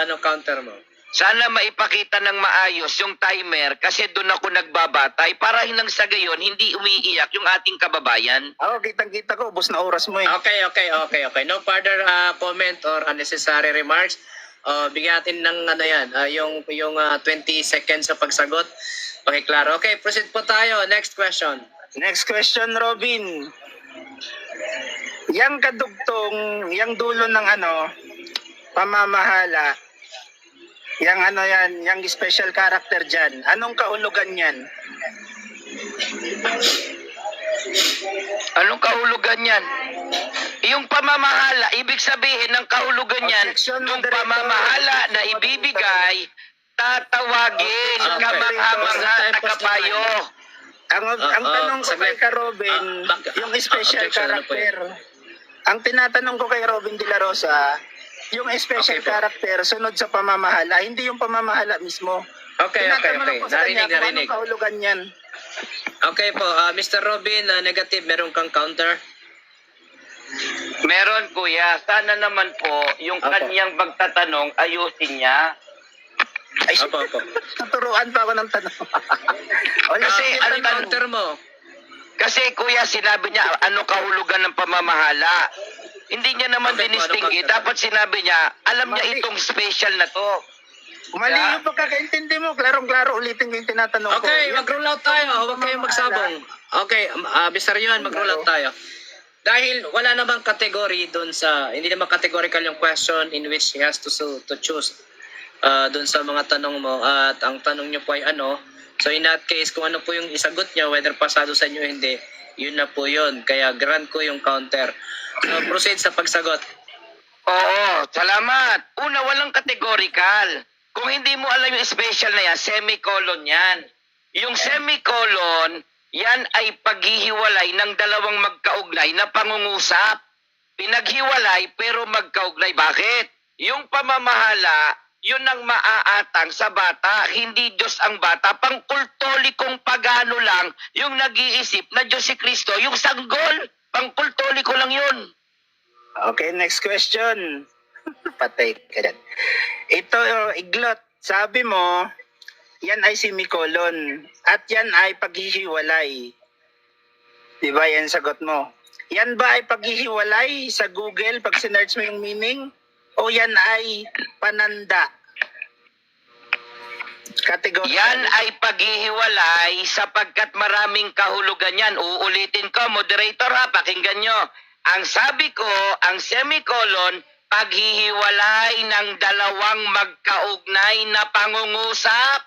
Anong counter mo? Sana maipakita ng maayos yung timer kasi doon ako nagbabatay para hinang sa gayon hindi umiiyak yung ating kababayan. Ako, kitang-kita ko, ubos na oras mo eh. Okay. No further comment or unnecessary remarks. Bigyan natin ng ano yan, yung 20 seconds sa pagsagot. Okay, klaro. Okay, proceed po tayo. Next question. Next question, Robin. Yang kadugtong, yang dulo ng pamamahala, yang special character dyan, anong kahulugan yan? Anong kahulugan yan? Yung pamamahala, ibig sabihin ng kahulugan yan, Objection, yung moderator. pamamahala na ibibigay, tatawagin, Okay. kamangha-mangha na kapayo. Ang tanong ko kay saglit. Robin, yung special objection, ano po character. Ang tinatanong ko kay Robin De La Rosa, yung special Okay po. character sunod sa pamamahala, hindi yung pamamahala mismo. Okay. Tinatanong ko sa kanya kung Narinig. anong kahulugan yan. Okay po, Mr. Robin, negative, meron kang counter? Meron kuya, sana naman po yung Apo. kanyang pagtatanong ayusin niya. Ay, Opo. tuturuan pa ako ng tanong. Wala Kasi kasi ang Anong counter mo? Kasi kuya sinabi niya ano kahulugan ng pamamahala. Hindi niya naman Okay po, dinistinggi. ano ba? Dapat sinabi niya, alam niya Mali. itong special na to. Mali yung pagkakaintindi mo. Klarong-klaro ulitin ko yung tinatanong ko. Okay, Yung mag-roll out tayo. Huwag kayong magsabong. Okay, Mr. Yuan, mag-roll out tayo. Dahil wala namang category doon sa, hindi naman categorical yung question in which he has to choose doon sa mga tanong mo. At ang tanong niyo po ay ano. So in that case, kung ano po yung isagot niyo, whether pasado sa inyo o hindi, yun na po yun. Kaya grant ko yung counter. So proceed sa pagsagot. Oo, salamat. Una, walang categorical. Kung hindi mo alam yung special na yan, semicolon yan. Yung semicolon, yan ay paghihiwalay ng dalawang magkaugnay na pangungusap. Pinaghiwalay pero magkaugnay. Bakit? Yung pamamahala, yun ang maaatang sa bata. Hindi Diyos ang bata. Pangkultolikong pagano lang yung nag-iisip na Diyos si Kristo. Yung sanggol, pangkultoliko lang yun. Okay, next question. Patay ka dyan. Ito, iglot. Sabi mo, yan ay semicolon. At yan ay paghihiwalay. Diba yan sagot mo? Yan ba ay paghihiwalay sa Google pag sinearch mo yung meaning? O yan ay pananda? Kategory. Yan ay paghihiwalay sapagkat maraming kahulugan yan. Uulitin ko, moderator ha, pakinggan nyo. Ang sabi ko, ang semicolon, paghihiwalay ng dalawang magkaugnay na pangungusap.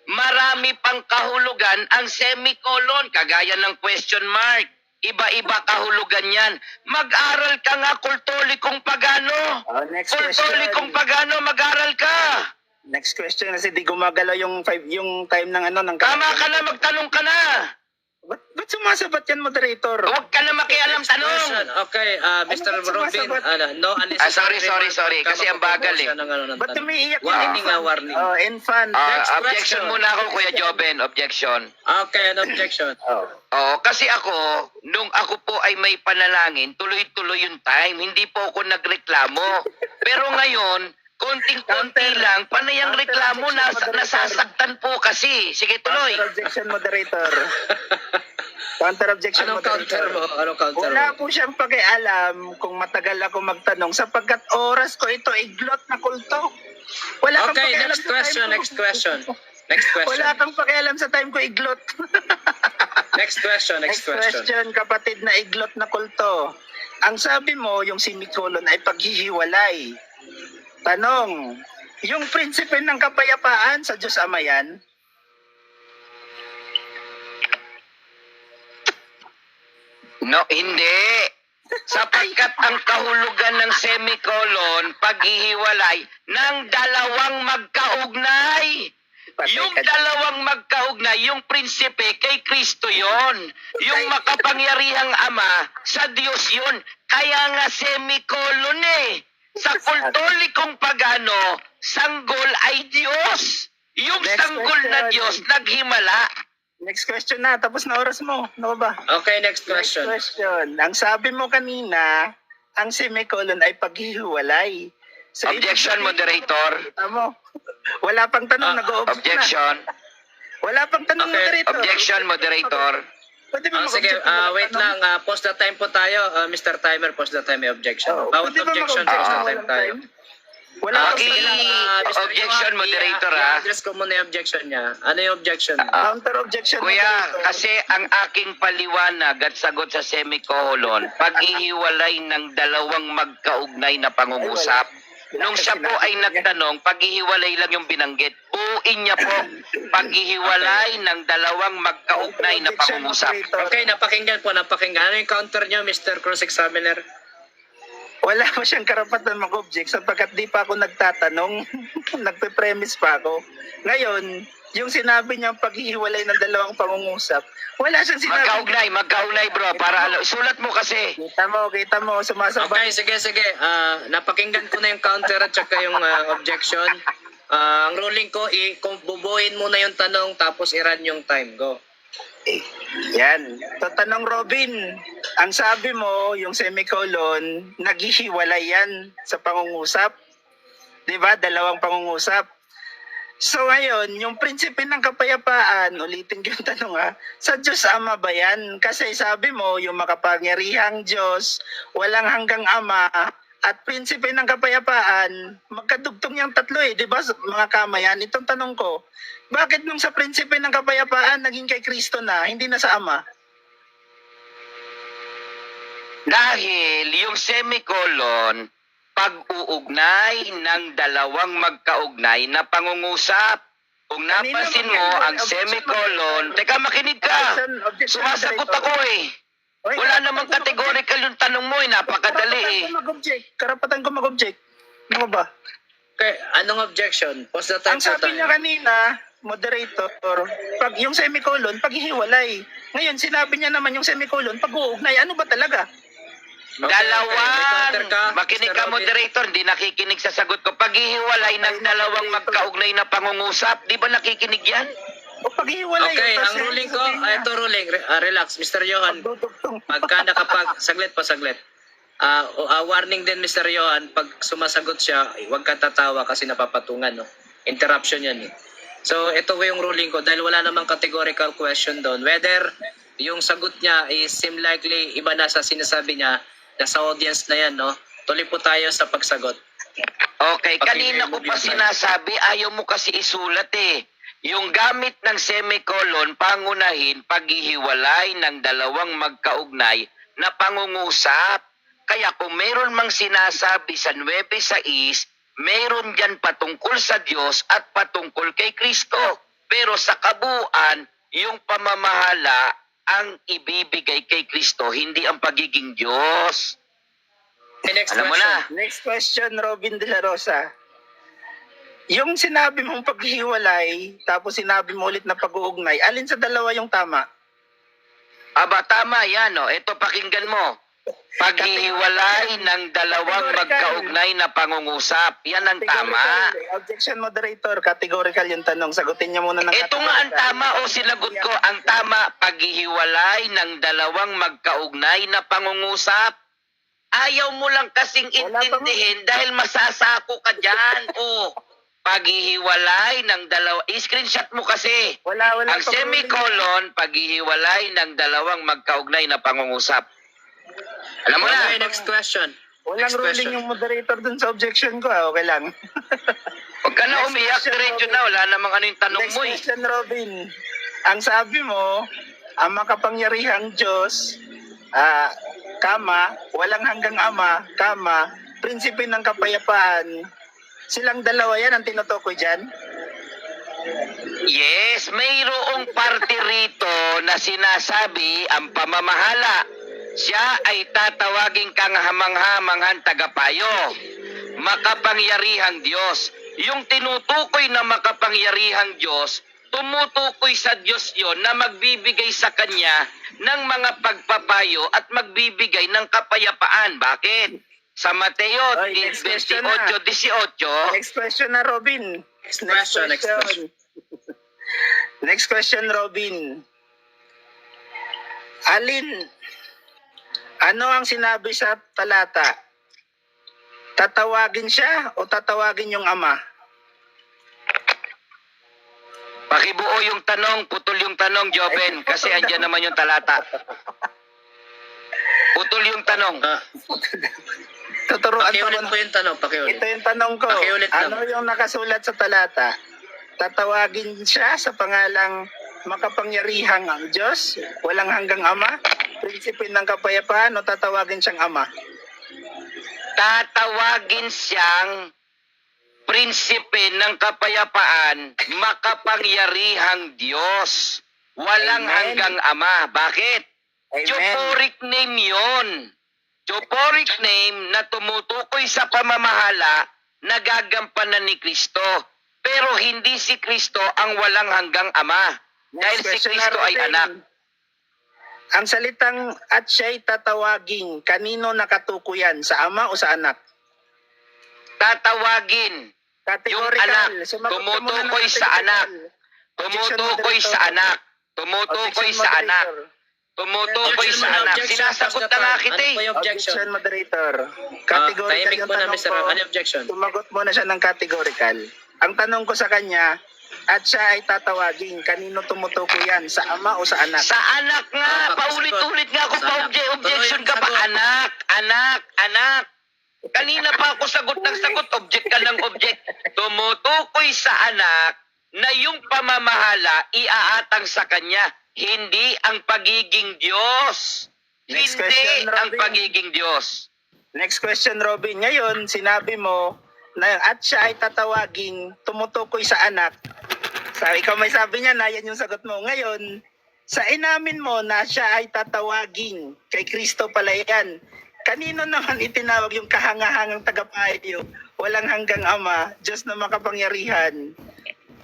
Marami pang kahulugan ang semicolon, kagaya ng question mark. Iba-iba kahulugan yan. Mag-aral ka nga, kultolikong pagano. Next question. Kultolikong pagano, mag-aral ka. Next question kasi di gumagalaw yung time ng ng Tama ka na, magtanong ka na. Ba't sumasabat yan, moderator? Huwag ka na makialam Next tanong. question. Okay, Mr. Ano ba Robin, sumasagot? no unnecessary Sorry, kasi ang bagal eh. Ba't umiiyak Warning yan? warning. Oh, infant. Next Objection question. muna ako, Kuya Joben. Objection. Okay, an objection. Oh. Oo, kasi ako, nung ako po ay may panalangin, tuloy-tuloy yung time. Hindi po ako nagreklamo. Pero ngayon, konting-konti lang, panayang reklamo, nasasaktan po kasi. Sige, tuloy. Counter objection, moderator. Counter objection, Anong counter moderator. mo? Anong counter Wala mo? po siyang pakialam kung matagal ako magtanong sapagkat oras ko ito iglot na kulto. Wala kang Okay, pakialam next sa question, time ko. next question. Next question. Wala kang pakialam sa time ko iglot. Next question, next question. kapatid na iglot na kulto. Ang sabi mo, yung semicolon ay paghihiwalay. Tanong, yung prinsipe ng kapayapaan sa Diyos Ama yan? No, hindi. Sapagkat ang kahulugan ng semicolon, paghihiwalay ng dalawang magkaugnay. Patay Yung ka dyan. dalawang magkaugnay, yung prinsipe kay Kristo yon. Yung makapangyarihang ama sa Diyos yon. Kaya nga semicolon eh. Sa kultolikong pagano, sanggol ay Diyos. Yung Next sanggol na question. Diyos naghimala. Next question na. Tapos na oras mo. Ano ba? Okay, next question. Next question. Ang sabi mo kanina, ang semicolon ay paghihiwalay. So, Objection, moderator. Kita mo. Wala pang tanong, nag-o-object na. Objection. Wala pang tanong, Okay. moderator. Objection, moderator. Pwede ba Sige, mag-object kung wala wait tanong? lang. Pause the time po tayo. Mr. Timer, pause the time. May objection. Oh, Bawat pwede ba objection, mag-object pause the kung time walang tayo. time? Wala Ah, pang okay. tanong. Objection, moderator, I-address ko muna yung objection niya. Ano yung objection? Counter objection. Kuya, moderator. kasi ang aking paliwanag at sagot sa semicolon, paghihiwalay ng dalawang magkaugnay na pangungusap. Nung siya po ay nagtanong, paghihiwalay lang yung binanggit. Buuin niya po, paghihiwalay ng dalawang magkaugnay na Objection, pangungusap. moderator. Okay, napakinggan po, napakinggan. Ano yung counter niyo, Mr. Cross-Examiner? Wala pa siyang karapatan mag-object sapagkat di pa ako nagtatanong. Nagpe-premise pa ako. Ngayon, yung sinabi niyang paghihiwalay ng dalawang pangungusap, wala siyang sinabi. Magkaugnay bro, para sulat mo kasi. Kita mo, sumasabay. Okay, sige. Napakinggan ko na yung counter at saka yung objection. Ang ruling ko, kung bubuin mo na yung tanong tapos i-run yung time. Go. Yan. Tatanong Robin, ang sabi mo, yung semicolon, naghihiwalay yan sa pangungusap. Diba? Dalawang pangungusap. So ngayon, yung prinsipe ng kapayapaan, ulitin ko yung tanong ha, sa Diyos Ama ba yan? Kasi sabi mo, yung makapangyarihang Diyos, walang hanggang Ama, at prinsipe ng kapayapaan, magkadugtong yung tatlo eh, di ba mga kamayan? Itong tanong ko, bakit nung sa prinsipe ng kapayapaan, naging kay Kristo na, hindi na sa Ama? Dahil yung semicolon, pag-uugnay ng dalawang magkaugnay na pangungusap. Kung napansin mo, ang semicolon, teka makinig ka, sumasagot ako eh. Wala namang categorical yung tanong mo eh, napakadali eh. Karapatan ko mag-object. Ano ba? Okay, anong objection? Pause the time Ang sabi po niya tayo. kanina, moderator, pag yung semicolon, paghihiwalay. Ngayon, sinabi niya naman yung semicolon, pag-uugnay. Ano ba talaga? Okay, Dalawang, may counter ka, makinig Mr. ka Robin. moderator, hindi nakikinig sa sagot ko. Paghihiwalay ng dalawang magkaugnay na pangungusap, di ba nakikinig yan? O paghihiwalay. Okay, yun, ang kasi ruling ko, sabihin niya, ito ruling. Relax, Mr. Johan. pagdudugtong. Pagka saglit. Warning din, Mr. Johan, pag sumasagot siya, huwag ka tatawa kasi napapatungan, no? Interruption yan, eh. So, ito yung ruling ko dahil wala namang categorical question doon. Whether yung sagot niya is seem likely iba na sa sinasabi niya, nasa audience na yan, no? Tuloy po tayo sa pagsagot. Okay, kanina ko pa sinasabi, ayaw mo kasi isulat eh. Yung gamit ng semicolon, pangunahin, paghihiwalay ng dalawang magkaugnay na pangungusap. Kaya kung meron mang sinasabi sa 9:6, meron dyan patungkol sa Diyos at patungkol kay Kristo. Pero sa kabuuan, yung pamamahala ang ibibigay kay Kristo, hindi ang pagiging Diyos. Okay, next Alam mo question. na. Next question, Robin De La Rosa. Yung sinabi mong paghihiwalay, tapos sinabi mo ulit na pag-uugnay, alin sa dalawa yung tama? Aba, tama yan, no? Ito, pakinggan mo. Paghihiwalay ng dalawang magkaugnay na pangungusap. Yan ang tama. Categorical. Objection, moderator. Categorical yung tanong. Sagutin niya muna ng Ito nga ang tama o sinagot ko. Ang tama, paghihiwalay ng dalawang magkaugnay na pangungusap. Ayaw mo lang kasing intindihin dahil masasako ka dyan. O, paghihiwalay ng dalawa. I-screenshot mo kasi. Wala Ang pa semicolon, paghihiwalay ng dalawang magkaugnay na pangungusap. Alam mo Okay, na. next question. Walang Next ruling question. yung moderator dun sa objection ko. Okay lang. Huwag ka na Next umiyak, question, diretso Robin. na. Wala namang ano yung tanong Next mo eh. question, Robin. Ang sabi mo, ang makapangyarihang Diyos, walang hanggang Ama, prinsipe ng kapayapaan, silang dalawa yan ang tinutukoy dyan? Yes, mayroong parte rito na sinasabi ang pamamahala. Siya ay tatawagin kang hamang-hamanghan tagapayo. Makapangyarihang Diyos. yung tinutukoy na makapangyarihang Diyos, tumutukoy sa Diyos yon na magbibigay sa kanya ng mga pagpapayo at magbibigay ng kapayapaan. Bakit? Sa Mateo Oy, next question na. 28:18, Next question na, Robin. Next question. Next question, Robin. Alin, ano ang sinabi sa talata? Tatawagin siya o tatawagin yung ama? pakibuo yung tanong, putol yung tanong, Joven, kasi andyan naman yung talata. Putol yung tanong. Tuturuan ko Pakiulit na. po yung tanong, pakiulit. Ito yung tanong ko. Pakiulit lang. Ano yung nakasulat sa talata? Tatawagin siya sa pangalang makapangyarihang ang Diyos, walang hanggang ama, prinsipe ng kapayapaan, o tatawagin siyang ama? Tatawagin siyang prinsipe ng kapayapaan, makapangyarihang Diyos, walang Amen. hanggang ama. Bakit? Amen. Theoporic name yon. Theoporic name na tumutukoy sa pamamahala na gagampanan ni Kristo. Pero hindi si Kristo ang walang hanggang ama. Dahil si question Kristo na, ay Robin. anak. Ang salitang at siya'y tatawagin, kanino nakatukuyan? Sa ama o sa anak? Tatawagin. Yung anak, Sumagot ka muna ng tumutukoy sa categorical. anak. Objection, Tumutukoy moderator. sa anak. Tumutukoy Objection, sa anak. moderator. Tumutukoy Objection sa muna, anak. objection, Sinasagot Pastor na nga Tom. kita Ano eh. po yung objection? Objection, moderator. Categorical Tahimik yung po na, tanong Mr. ko. Ano objection? Sumagot muna siya ng categorical. Ang tanong ko sa kanya, at siya ay tatawagin, kanino tumutukoy yan? Sa ama o sa anak? Sa anak nga. Paulit-ulit nga ako Sa anak. objection Tuloy ka ang pa. sagot. Anak. Kanina pa ako sagot ng sagot. Object ka ng object. Tumutukoy sa anak na yung pamamahala iaatang sa kanya. Hindi ang pagiging Diyos. Next Hindi question, ang Robin. pagiging Diyos. Next question, Robin. Ngayon, sinabi mo na at siya ay tatawagin, tumutukoy sa anak. Ikaw may sabi niya na yan yung sagot mo. Ngayon, sa inamin mo na siya ay tatawagin, kay Kristo pala yan. Kanino naman itinawag yung kahangahangang tagapayo, walang hanggang ama, Diyos na makapangyarihan,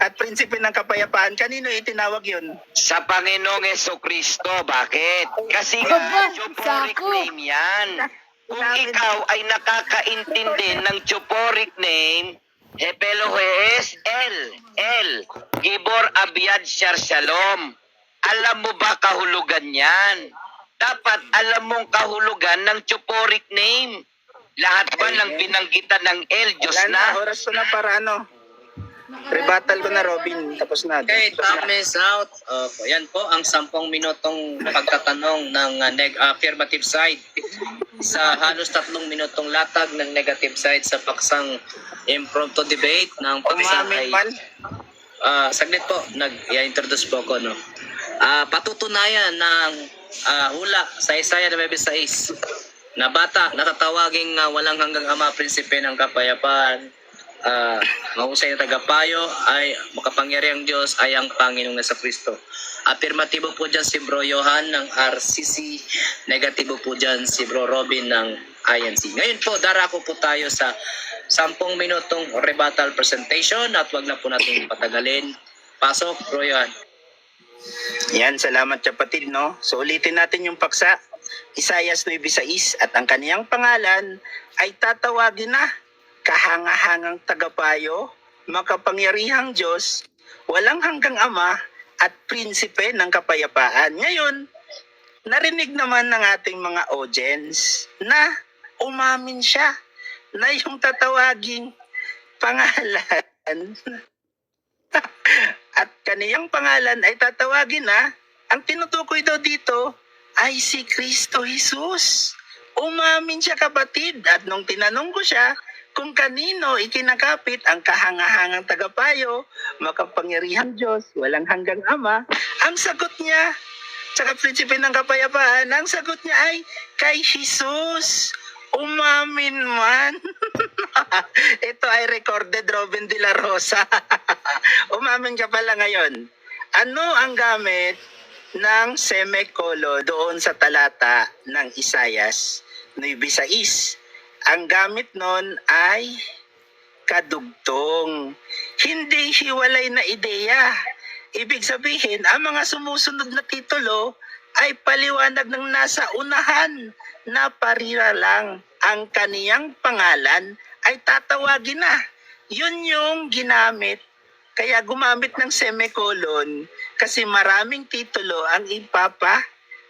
at prinsipe ng kapayapaan? Kanino itinawag yun? Sa Panginoong Jesucristo. Bakit? Kasi Aba, nga, Theoporic sako. name yan. Kung ikaw ay nakakaintindi ng Theoporic name, Epelohes El, Gibor Abiyad Syar Shalom. Alam mo ba kahulugan yan? Dapat alam mong kahulugan ng Theoporic name. Lahat ba ng binanggitan ng El, Diyos Wala na, na? oras ko na para ano. Rebuttal ko na, Robin. Tapos na. Okay, time is out. Yan po ang 10 minutong pagtatanong ng affirmative side sa halos 3 minutong latag ng negative side sa paksang impromptu debate ng paksa Umamin ay man. saglit po, nag-introduce po ako, no. Patutunayan ng hula sa Isaiah 9:6 na bata natatawaging walang hanggang ama, prinsipe ng kapayapaan, mahusay na tagapayo, ay makapangyarihang Diyos ay ang Panginoong nasa Kristo. Afirmatibo po dyan si Bro Johan ng RCC, negatibo po dyan si Bro Robin ng INC. Ngayon po, darako po tayo sa 10 minutong rebuttal presentation at wag na po natin patagalin. Pasok, Bro Johan. Yan, salamat kapatid, no? So ulitin natin yung paksa. Isaiah 9:6 at ang kaniyang pangalan ay tatawagin na kahangahangang tagapayo, makapangyarihang Diyos, walang hanggang ama, at prinsipe ng kapayapaan. Ngayon, narinig naman ng ating mga audience na umamin siya na yung tatawaging pangalan at kaniyang pangalan ay tatawagin na, ang tinutukoy daw dito ay si Kristo Jesus. Umamin siya kapatid, at nung tinanong ko siya kung kanino ikinakapit ang kahangahangang tagapayo, makapangyarihang Diyos, walang hanggang ama, ang sagot niya, tsaka prinsipe ng kapayapaan, ang sagot niya ay kay Jesus. Umamin man. Ito ay recorded, Robin de la Rosa. Umamin ka pala ngayon. Ano ang gamit ng semikolo doon sa talata ng Isaiah 9:6? Ang gamit nun ay kadugtong. Hindi hiwalay na ideya. Ibig sabihin, ang mga sumusunod na titulo ay paliwanag ng nasa unahan na parira lang. Ang kaniyang pangalan ay tatawagin na. Yun yung ginamit. Kaya gumamit ng semicolon kasi maraming titulo ang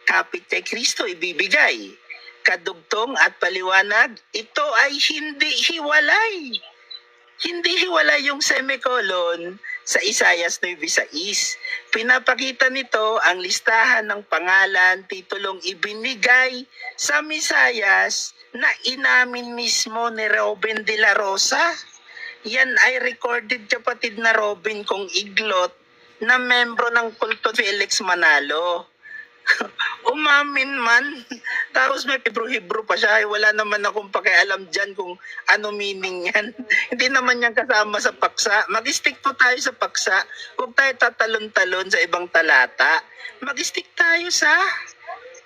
kapit kay Kristo ibibigay. Kadugtong at paliwanag, ito ay hindi hiwalay. Hindi hiwalay yung semicolon sa Isaias 9:6. Pinapakita nito ang listahan ng pangalan, titulong ibinigay sa Misayas na inamin mismo ni Robin de la Rosa. Yan ay recorded, kapatid na Robin kong Iglot na membro ng kulto Felix Manalo. Umamin man, tapos may Hebrew pa siya, wala naman akong pakialam dyan kung ano meaning yan. Hindi naman yan kasama sa paksa. Mag-stick po tayo sa paksa, huwag tayo tatalon-talon sa ibang talata. Mag-stick tayo sa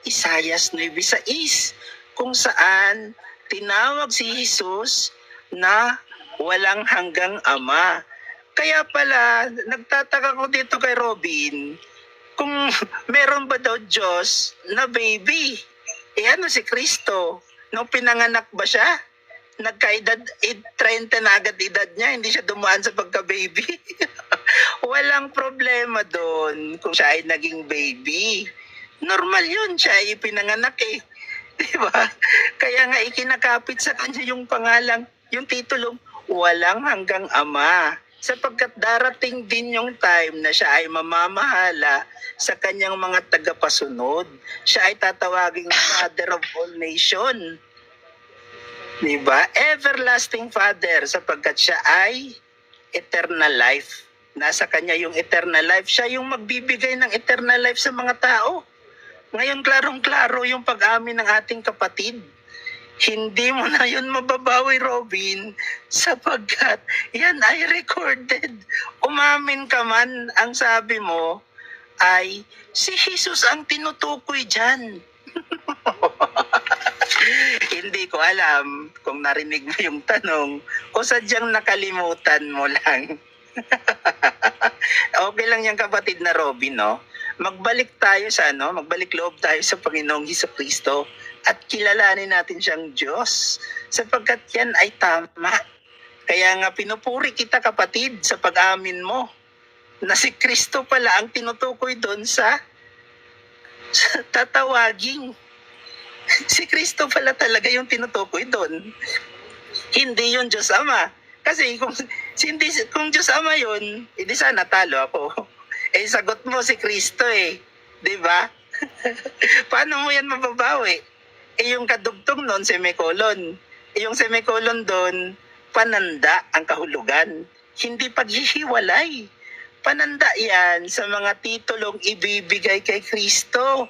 Isaias 9:6, kung saan tinawag si Jesus na walang hanggang ama. Kaya pala, nagtataka ko dito kay Robin, kung meron ba daw Diyos na baby? Ano si Kristo? Nung pinanganak ba siya? Nagkaedad, 30 na agad edad niya, hindi siya dumaan sa pagka-baby. Walang problema doon kung siya ay naging baby. Normal yun, siya ay pinanganak eh. Diba? Kaya nga ikinakapit sa kanya yung pangalang, yung titulong, walang hanggang ama. Sapagkat darating din yung time na siya ay mamamahala sa kanyang mga tagapasunod. Siya ay tatawaging Father of all nation. Diba? Everlasting Father, sapagkat siya ay eternal life. Nasa kanya yung eternal life. Siya yung magbibigay ng eternal life sa mga tao. Ngayon, klarong-klaro yung pag-amin ng ating kapatid. Hindi mo na yun mababawi, Robin, sapagkat yan ay recorded. Umamin ka man, ang sabi mo ay si Jesus ang tinutukoy dyan. Hindi ko alam kung narinig mo yung tanong o sadyang nakalimutan mo lang. Okay lang yan, kapatid na Robin, no? Magbalik tayo sa magbalik loob tayo sa Panginoong Hesukristo at kilalanin natin siyang Diyos sapagkat yan ay tama. Kaya nga pinupuri kita, kapatid, sa pag-amin mo na si Kristo pala ang tinutukoy doon sa tatawaging. Si Kristo pala talaga yung tinutukoy doon. Hindi yung Diyos Ama. Kasi kung Diyos Ama yun, hindi sana talo ako. Sagot mo si Kristo eh. Diba? Paano mo yan mababawi? Yung kadugtong nun, semicolon. Yung semicolon doon, pananda ang kahulugan. Hindi paghihiwalay. Pananda yan sa mga titulong ibibigay kay Kristo.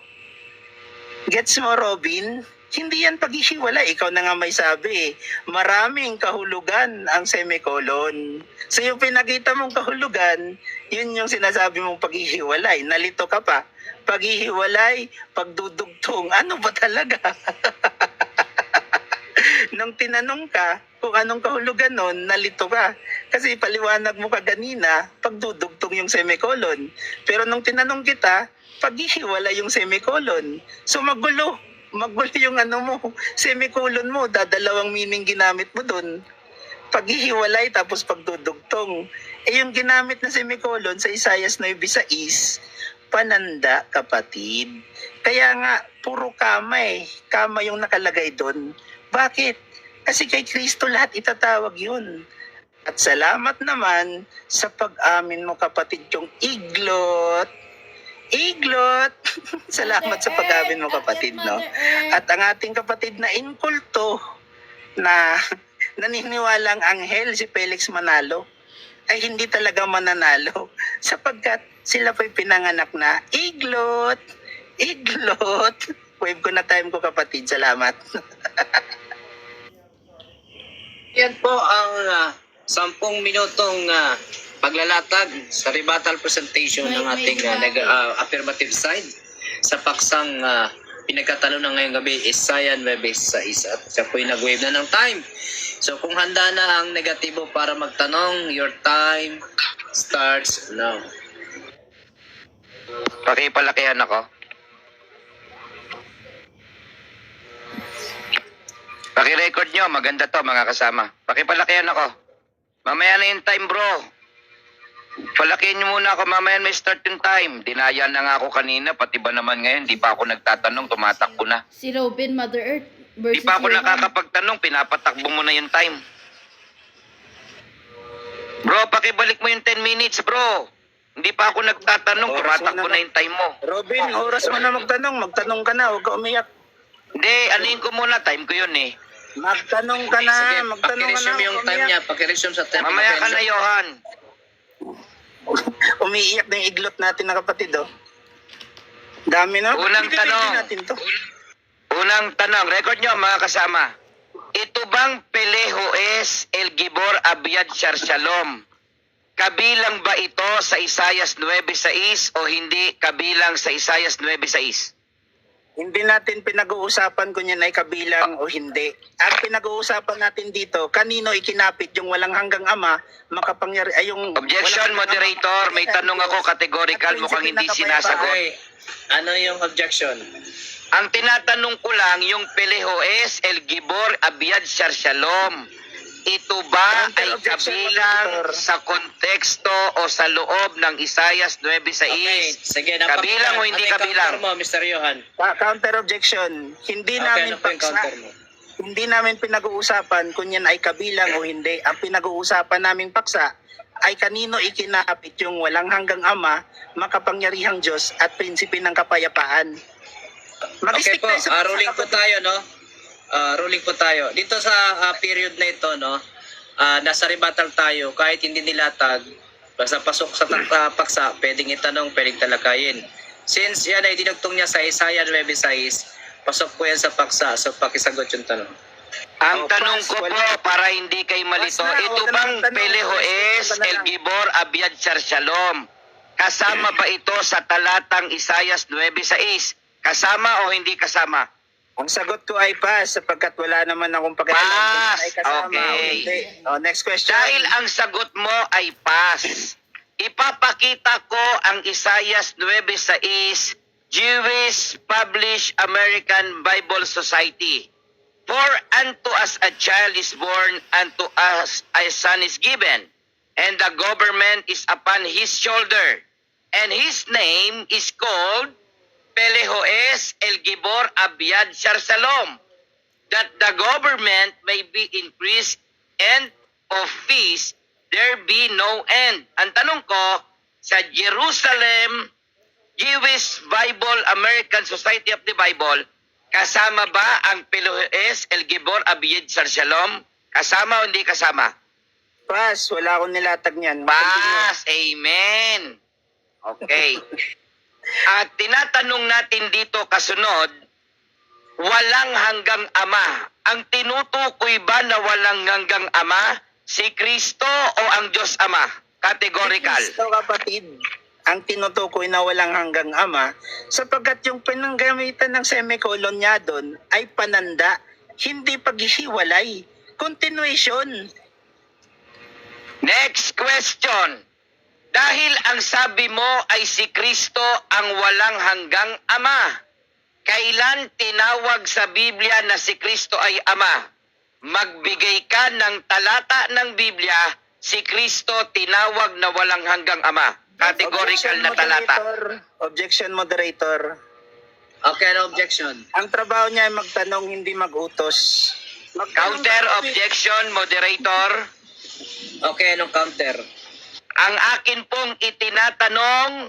Gets mo, Robin? Hindi yan paghihiwalay. Ikaw na nga may sabi, maraming kahulugan ang semicolon. So yung pinakita mong kahulugan, yun yung sinasabi mong paghihiwalay. Nalito ka pa. Paghihiwalay, pagdudugtong. Ano ba talaga? Nung tinanong ka kung anong kahulugan nun, nalito ka. Kasi paliwanag mo kaganina, pagdudugtong yung semicolon. Pero nung tinanong kita, paghihiwalay yung semicolon. So magulo yung mo, semicolon mo, dadalawang meaning ginamit mo dun. Paghihiwalay tapos pagdudugtong. Yung ginamit na semicolon sa Isaias 9:6, pananda, kapatid. Kaya nga, puro kama Kama yung nakalagay dun. Bakit? Kasi kay Kristo lahat itatawag yun. At salamat naman sa pag-amin mo, kapatid, yung Iglot. Salamat sa pag-amin mo, kapatid, no? At ang ating kapatid na inkulto na naniniwalang anghel, si Felix Manalo, ay hindi talaga mananalo sapagkat sila po'y pinanganak na Iglot. Wave ko na time ko, kapatid. Salamat. Yan po ang 10 minutong paglalatag sa rebuttal presentation ng ating affirmative side sa paksang pinagkatalunan ngayong gabi, Isaiah 9:6 at siya po'y nag-wave na ng time. So kung handa na ang negatibo para magtanong, your time starts now. Pakipalakihan ako. Paki-record nyo, maganda to mga kasama. Pakipalakihan ako. Mamaya na yung time bro. Palakihan nyo muna ako, mamaya may start yung time. Dinaya na nga ako kanina, pati ba naman ngayon, di pa ako nagtatanong, tumatakbo na. Si Robin, Mother Earth Di versus pa ako Johan. nakakapagtanong, pinapatakbo mo na yung time. Bro, pakibalik mo yung 10 minutes bro. Hindi pa ako nagtatanong, tumatakbo na yung time mo. Robin, oras mo na magtanong ka na, huwag ka umiyak. Hindi, anuhin ko muna, time ko yun eh. Magtanong ka na, Sige, magtanong ka na. pakiresume yung huwag time umiyak. niya, pakiresume sa time. Mamaya ka na, Johan. Umiiyak na yung iglot natin na kapatid, oh. Dami na. Unang Bigyan tanong. natin to. Unang tanong, record nyo mga kasama. Ito bang Peleho es El Gibor Abiad Shar Shalom? Kabilang ba ito sa Isayas 9:6 o hindi kabilang sa Isayas 9:6? Hindi natin pinag-uusapan kung yan ay kabilang o hindi. Ang pinag-uusapan natin dito, kanino ikinapit yung walang hanggang ama, makapangyari ay yung Objection, walang hanggang moderator. ama, May tanong ako, categorical, at mukhang hindi prinsipe ng sinasagot. Okay. Ano yung objection? Ang tinatanong ko lang, yung Peleho es El Gibor Abiad Shar Shalom. Ito ba Counter ay objection, kabilang moderator. sa konteksto o sa loob ng Isayas 9:6? Okay, sige. Kabilang o hindi ano yung kabilang? counter mo, Mr. Johan? Counter objection. Hindi Okay, namin ano po yung paksa. counter mo? Hindi namin pinag-uusapan kung yan ay kabilang o hindi. Ang pinag-uusapan naming paksa ay kanino ikinapit yung walang hanggang ama, makapangyarihang Diyos at prinsipe ng kapayapaan. Okay Mag-stick po, tayo sa ruling po tayo, no? Ruling po tayo. Dito sa period na ito, no? Nasa rebuttal tayo, kahit hindi nilatag, basta pasok sa paksa, pwedeng itanong, pwedeng talakayin. Since yan ay dinugtong niya sa Isaiah 9:6, pasok po yan sa paksa, so pakisagot yung tanong. Ang Oh, tanong pass, ko po, wala. para hindi kayo malito, Pass na, ito huwag ka bang nang tanong. Peleho es Pass na El lang. Gibor Abiad Shar Shalom? Kasama ba ito sa talatang Isayas 9:6? Kasama o hindi kasama? Ang sagot ko ay pass sapagkat wala naman akong pakialam kung Pass. ay kasama o Okay. hindi. Oh, next question. Dahil ang sagot mo ay pass, ipapakita ko ang Isayas 9:6, Jewish Published American Bible Society. For unto us a child is born, unto us a son is given, and the government is upon his shoulder, and his name is called Peleho es El Gibor Abiad Shar Shalom, that the government may be increased and of peace there be no end. Ang tanong ko, sa Jerusalem Jewish Bible American Society of the Bible, kasama ba ang Peleho es El Gibor Abiad Shar Shalom? Kasama o hindi kasama? Pass, wala akong nilatag niyan. Pass. Amen. Okay. At tinatanong natin dito kasunod, walang hanggang ama. Ang tinutukoy ba na walang hanggang ama? Si Kristo o ang Diyos Ama? Categorical. Kristo, kapatid, ang tinutukoy na walang hanggang ama, sapagkat yung pinanggamitan ng semicolon niya doon ay pananda, hindi paghihiwalay. Continuation. Next question. Dahil ang sabi mo ay si Kristo ang walang hanggang ama, kailan tinawag sa Biblia na si Kristo ay ama? Magbigay ka ng talata ng Biblia, si Kristo tinawag na walang hanggang ama. Categorical na talata. Objection, moderator. Okay, no objection. Ang trabaho niya ay magtanong, hindi mag-utos. Counter objection, moderator. Okay, anong counter? Ang akin pong itinatanong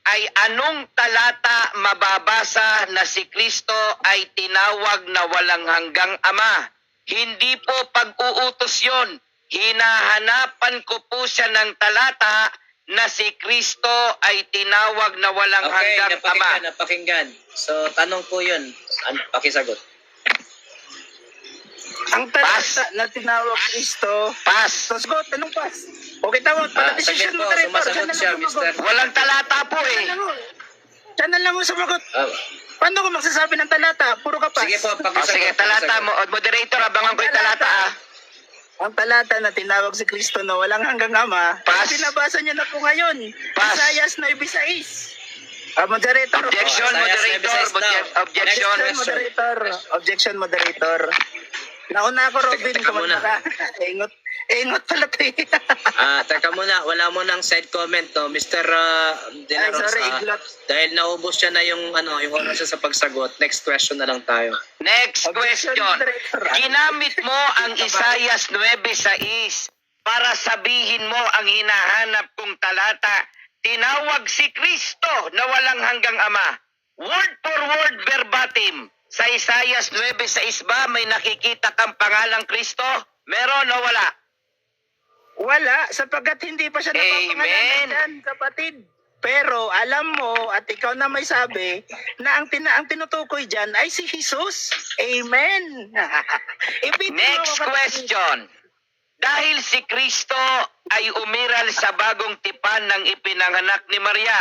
ay anong talata mababasa na si Kristo ay tinawag na walang hanggang ama? Hindi po pag-uutos yun. Hinahanapan ko po siya ng talata na si Kristo ay tinawag na walang Okay, hanggang ama. napakinggan. So, tanong po yun. Pakisagot. Ang talata na tinawag Kristo, Pass. so go, tanong pass. Okay, tawag. Saglit po, sumasagot siya, Mr. Walang talata po eh. Siya na lang mo sumagot. Paano ko magsasabi ng talata? Puro kapas. Sige po, O pakisagot. sige, talata mo. O, moderator, abangan ko yung talata ah. Ang talata na tinawag si Kristo na walang hanggang ama, Pass. pinabasa niya na po ngayon. Pass. Isaias 9:6. Moderator. Objection, Isaiah moderator. 7:6 daw. Objection. Next question. Moderator. Objection, moderator. Nauna ako, Robin. Teka muna. Ingot pala to eh. Teka muna, wala mo nang side comment to, Mr. De La Ay, sorry, Rosa. iglot. Dahil naubos siya na yung oras niya sa pagsagot. Next question na lang tayo. Next Objection, question. moderator. Ginamit mo ang Isaias 9:6 para sabihin mo ang hinahanap kong talata. Tinawag si Kristo na walang hanggang ama. Word for word verbatim. Sa Isaias 9:6 ba may nakikita kang pangalang Kristo? Meron o wala? Wala, sapagkat hindi pa siya Amen. napapangalanan dyan, kapatid. Pero alam mo, at ikaw na may sabi, na ang tinutukoy dyan ay si Jesus. Amen. Ipitin mo Next ako, kapatid. question. Dahil si Kristo ay umiral sa bagong tipan ng ipinanganak ni Maria,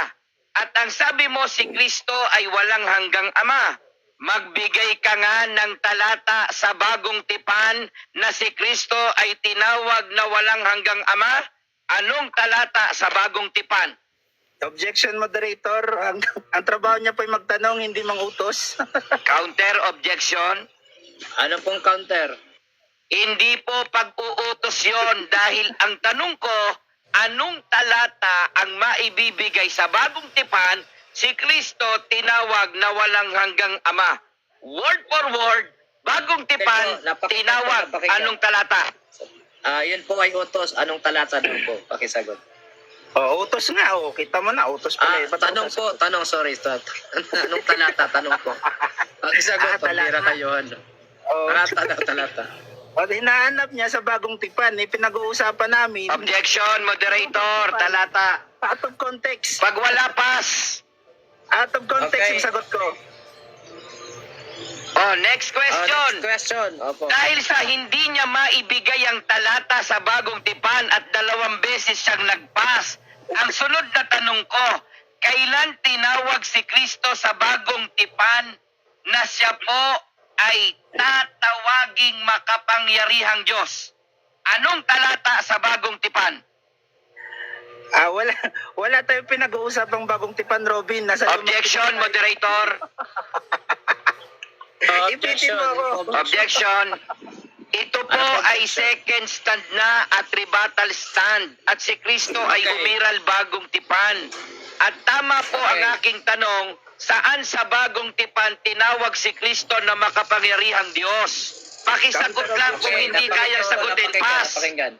at ang sabi mo si Kristo ay walang hanggang ama, magbigay ka nga ng talata sa bagong tipan na si Kristo ay tinawag na walang hanggang ama. Anong talata sa bagong tipan? Objection, moderator. Ang trabaho niya po ay magtanong, hindi mangutos. Counter objection. Ano pong counter? Hindi po pag-uutos yon dahil ang tanong ko, anong talata ang maibibigay sa bagong tipan si Kristo tinawag na walang hanggang ama? Word for word, bagong tipan, tinawag. Anong talata? Yun po ay utos. Anong talata daw po? Pakisagot. Utos nga. Kita mo na, utos pala. Ba't ako Tanong po, sasagot? sorry. Anong talata? Tanong po. Pakisagot, pambira talata. kayo. Oh. Talata. At hinahanap niya sa bagong tipan, pinag-uusapan namin. Objection, moderator, talata. Out of context. Pag wala pas. Out of context Okay. yung sagot ko. Oh, next question. Next question. Opo. Dahil sa hindi niya maibigay ang talata sa bagong tipan at 2 beses siyang nagpas, ang sunod na tanong ko, kailan tinawag si Kristo sa bagong tipan na siya po ay tatawaging makapangyarihang Diyos? Anong talata sa bagong tipan? Wala tayong pinag-uusapang bagong tipan, Robin. Nasa lumang Objection, tipan tayo. moderator. Ipitin mo ako. Objection. Ito po ay second stand na at rebuttal stand at si Kristo ay Okay. umiral bagong tipan. At tama po Okay. ang aking tanong, saan sa bagong tipan tinawag si Kristo na makapangyarihang Diyos? Pakisagot lang kung hindi kayang sagutin. Pass. Napakinggan.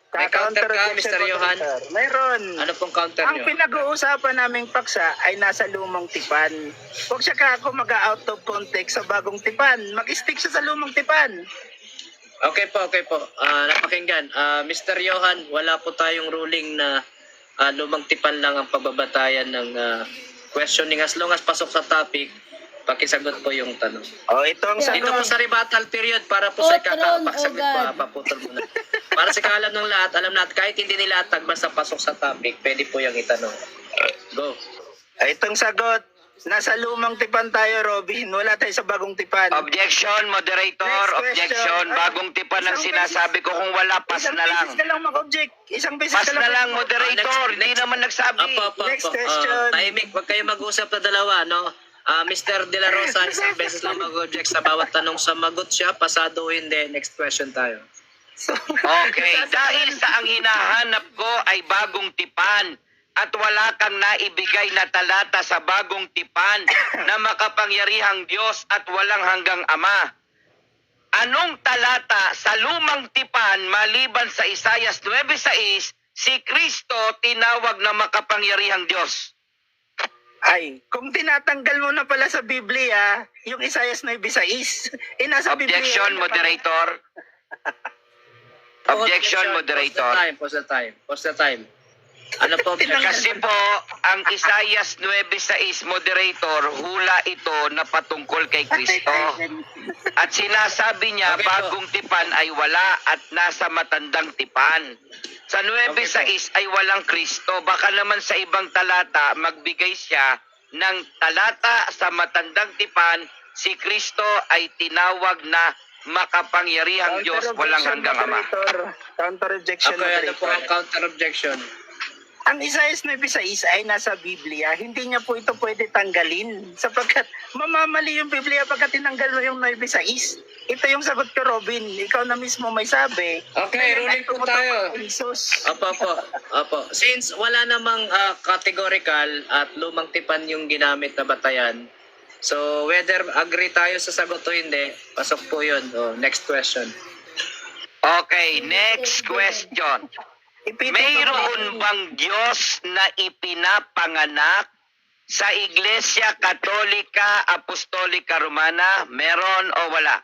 May counter ka, Mr. Johan? Mayroon. Ano pong counter Ang nyo? pinag-uusapan naming paksa ay nasa lumang tipan. Huwag siya kako mag-out of context sa bagong tipan. Mag-stick siya sa lumang tipan. Okay po. Napakinggan. Mr. Johan, wala po tayong ruling na lumang tipan lang ang pagbabatayan ng questioning. As long as pasok sa topic, pakisagot po yung tanong. Ito ang Dito po sagot. sa rebuttal period para po sa Patron, ikakapagsagot oh po, God. paputol muna. Para sa kaalam ng lahat, alam natin, kahit hindi nila atag, basta pasok sa topic, pwede po yung itanong. Go. Itong sagot. Nasa lumang tipan tayo, Robin. Wala tayo sa bagong tipan. Objection, moderator. Next question. Objection. Bagong tipan ang Isang sinasabi ko. Kung wala, pass Isang na lang. beses ka lang mag-object. Isang beses Pass ka na lang, mag- moderator. Hindi naman nagsabi. Apo. Next question. Tahimik, wag kayo mag-usap na dalawa, no? Mr. De La Rosa, isang beses lang mag-object sa bawat tanong. Samagot siya, pasado o hindi. Next question tayo. Okay, dahil sa ang hinahanap ko ay bagong tipan at wala kang naibigay na talata sa bagong tipan na makapangyarihang Diyos at walang hanggang Ama. Anong talata sa lumang tipan maliban sa Isaias 9:6 si Kristo tinawag na makapangyarihang Diyos? Ay, kung tinatanggal mo na pala sa Biblia, yung Isaias 9:6, nasa Biblia. Objection, yun na pala. moderator. Objection, moderator. Pause the time. Ano po? Kasi po, ang Isaias 9:6, moderator, hula ito na patungkol kay Kristo. At sinasabi niya, Okay po. bagong tipan ay wala at nasa matandang tipan. Sa 9:6 ay walang Kristo. Baka naman sa ibang talata, magbigay siya ng talata sa matandang tipan, si Kristo ay tinawag na makapangyarihang Diyos, walang hanggang Ama. Counter-objection, Okay, ano po moderator. ang counter-objection? Ang Isaias 9:6 ay nasa Biblia. Hindi niya po ito pwede tanggalin sapagkat mamamali yung Biblia pagka tinanggal mo yung 9:6. Ito yung sagot ko, Robin. Ikaw na mismo may sabi. Okay, ruling po tayo. Jesus. Opo. Since wala namang categorical at lumang tipan yung ginamit na batayan, so whether agree tayo sa sagot o hindi, pasok po yun. Oh, next question. Okay, next question. Mayroon bang Diyos na ipinapanganak sa Iglesia Katolika Apostolika Romana? Meron o wala?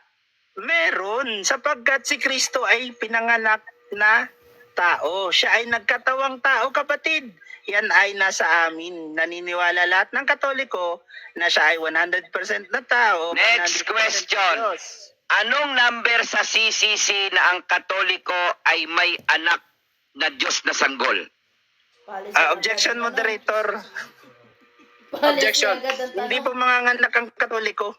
Meron, sapagkat si Kristo ay pinanganak na tao. Siya ay nagkatawang tao, kapatid. Yan ay nasa amin. Naniniwala lahat ng Katoliko na siya ay 100% na tao. Next 100% question. Diyos. Anong number sa CCC na ang Katoliko ay may anak na Diyos na sanggol? Objection, moderator. Objection. Hindi po manganganak ang Katoliko.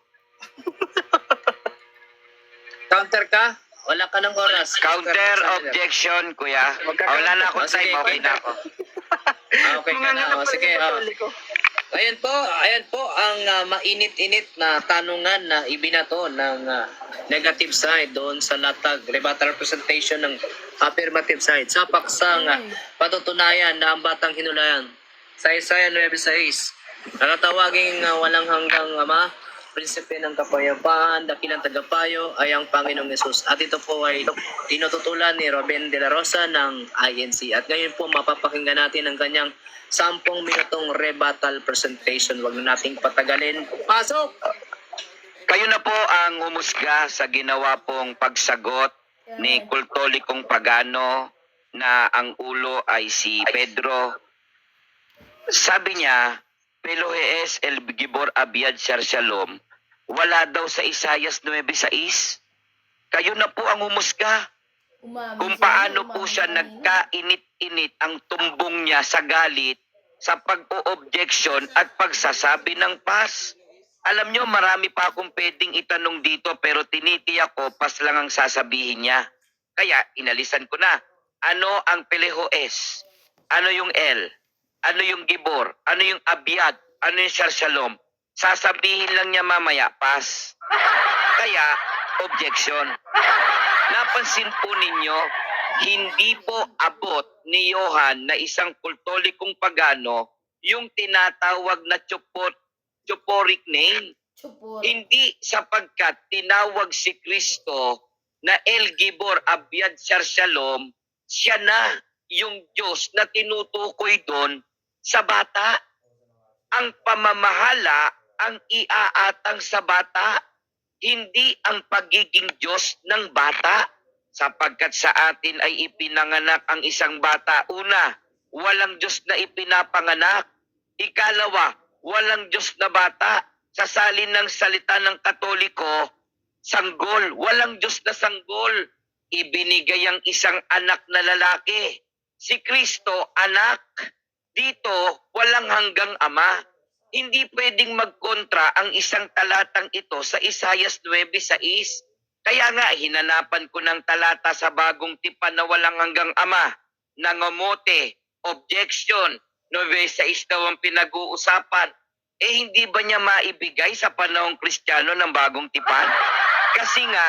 Counter ka? Wala ka ng oras. Counter objection, kuya. Wala na akong time, okay na ako. Okay ka na. Manganganak Oh, pa sige. yung Katoliko. Ayan po ang mainit-init na tanungan na ibinato ng negative side doon sa latag rebuttal representation ng affirmative side sa paksang patutunayan na ang batang hinulayan sa Isaiah 9:6 nakatawaging walang hanggang Ama, prinsipe ng kapayapaan, dakilang tagapayo ay ang Panginoong Yesus. At ito po ay tinututulan ni Ruben de la Rosa ng INC. At ngayon po mapapakinggan natin ang kanyang 10 minutong rebuttal presentation. Huwag na nating patagalin. Pasok! Kayo na po ang humusga sa ginawa pong pagsagot ni Kultolikong Pagano na ang ulo ay si Pedro. Sabi niya, Pelohees el Gibor Abiad Shar Shalom, wala daw sa Isayas 9:6. Kayo na po ang humusga kung paano po siya nagkainit-init ang tumbong niya sa galit sa pag-o-objection at pagsasabi ng pas. Alam nyo, marami pa akong pwedeng itanong dito pero tinitiyak ko, pas lang ang sasabihin niya. Kaya inalisan ko na. Ano ang Pelohees? Ano yung El? Ano yung Gibor? Ano yung Abiad? Ano yung Shar Shalom? Sasabihin lang niya mamaya, pas. Kaya, objection. Napansin po ninyo, hindi po abot ni Johan na isang Kultolikong Pagano yung tinatawag na chuporic name. Hindi sapagkat tinawag si Kristo na El Gibor Abiad Shar Shalom, siya na yung Diyos na tinutukoy doon sa bata. Ang pamamahala ang iaatang sa bata, hindi ang pagiging Diyos ng bata. Sapagkat sa atin ay ipinanganak ang isang bata. Una, walang Diyos na ipinapanganak. Ikalawa, walang Diyos na bata. Sa salin ng salita ng Katoliko, sanggol. Walang Diyos na sanggol. Ibinigay ang isang anak na lalaki. Si Kristo, anak. Dito, walang hanggang Ama. Hindi pwedeng magkontra ang isang talatang ito sa Isayas 9:6. Kaya nga, hinanapan ko ng talata sa bagong tipan na walang hanggang Ama. Nangamote, objection, 9:6 daw ang pinag-uusapan. Hindi ba niya maibigay sa panahong Kristiyano ng bagong tipan? Kasi nga,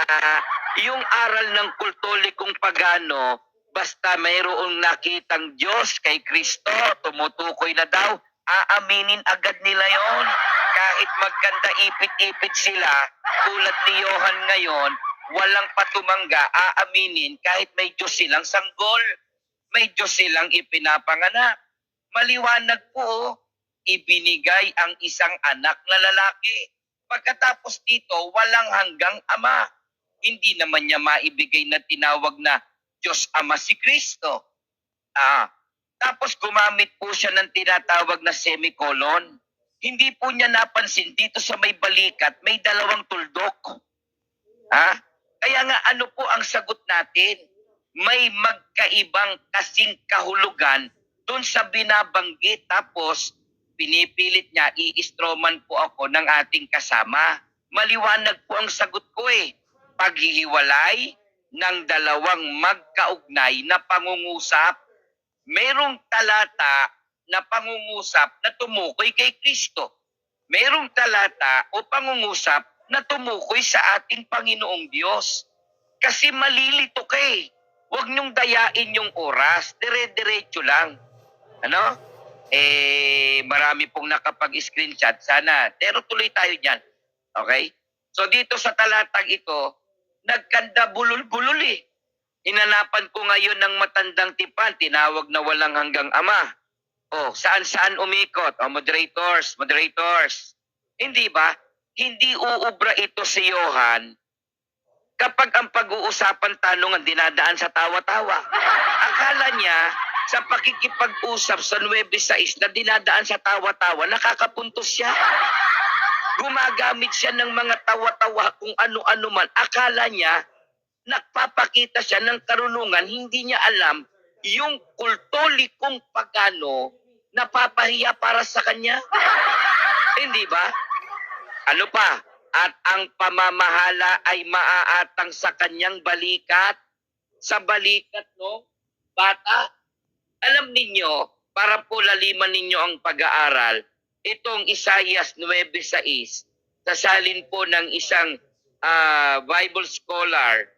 yung aral ng Kultolikong Pagano, basta mayroong nakitang Diyos kay Kristo, tumutukoy na daw, aaminin agad nila yon. Kahit magkanda ipit-ipit sila, tulad ni Johan ngayon, walang patumangga, aaminin kahit may Diyos silang sanggol, may Diyos silang ipinapanganak. Maliwanag po, ibinigay ang isang anak na lalaki. Pagkatapos dito, walang hanggang Ama. Hindi naman niya maibigay na tinawag na Diyos Ama si Kristo. Tapos gumamit po siya ng tinatawag na semicolon. Hindi po niya napansin dito sa may balikat, may dalawang tuldok. Kaya nga ano po ang sagot natin? May magkaibang kasing kahulugan doon sa binabanggit. Tapos pinipilit niya, i-strawman po ako ng ating kasama. Maliwanag po ang sagot ko eh. Paghihiwalay ng dalawang magkaugnay na pangungusap, merong talata na pangungusap na tumukoy kay Kristo. Merong talata o pangungusap na tumukoy sa ating Panginoong Diyos. Kasi malilito ka eh. Huwag niyong dayain yung oras. Dire-diretso lang. Ano? Marami pong nakapag-screenshot. Sana. Pero tuloy tayo dyan. Okay? So dito sa talatang ito, nagkanda bulol-bulol eh. Hinanapan ko ngayon ng matandang tipan, tinawag na walang hanggang ama. Oh, saan-saan umikot? Oh, moderators. Hindi ba? Hindi uubra ito si Johan kapag ang pag-uusapan tanungan dinadaan sa tawa-tawa. Akala niya sa pakikipag-usap sa 9-6 na dinadaan sa tawa-tawa, nakakapuntos siya. Gumagamit siya ng mga tawa-tawa kung ano-ano man. Akala niya nagpapakita siya ng karunungan, hindi niya alam yung kultolikong pagano napapahiya para sa kanya. Hindi ba? Ano pa? At ang pamamahala ay maaatang sa kanyang balikat, sa balikat no bata. Alam ninyo, para po laliman ninyo ang pag-aaral, itong Isaias 9:6, sasalin po ng isang Bible scholar,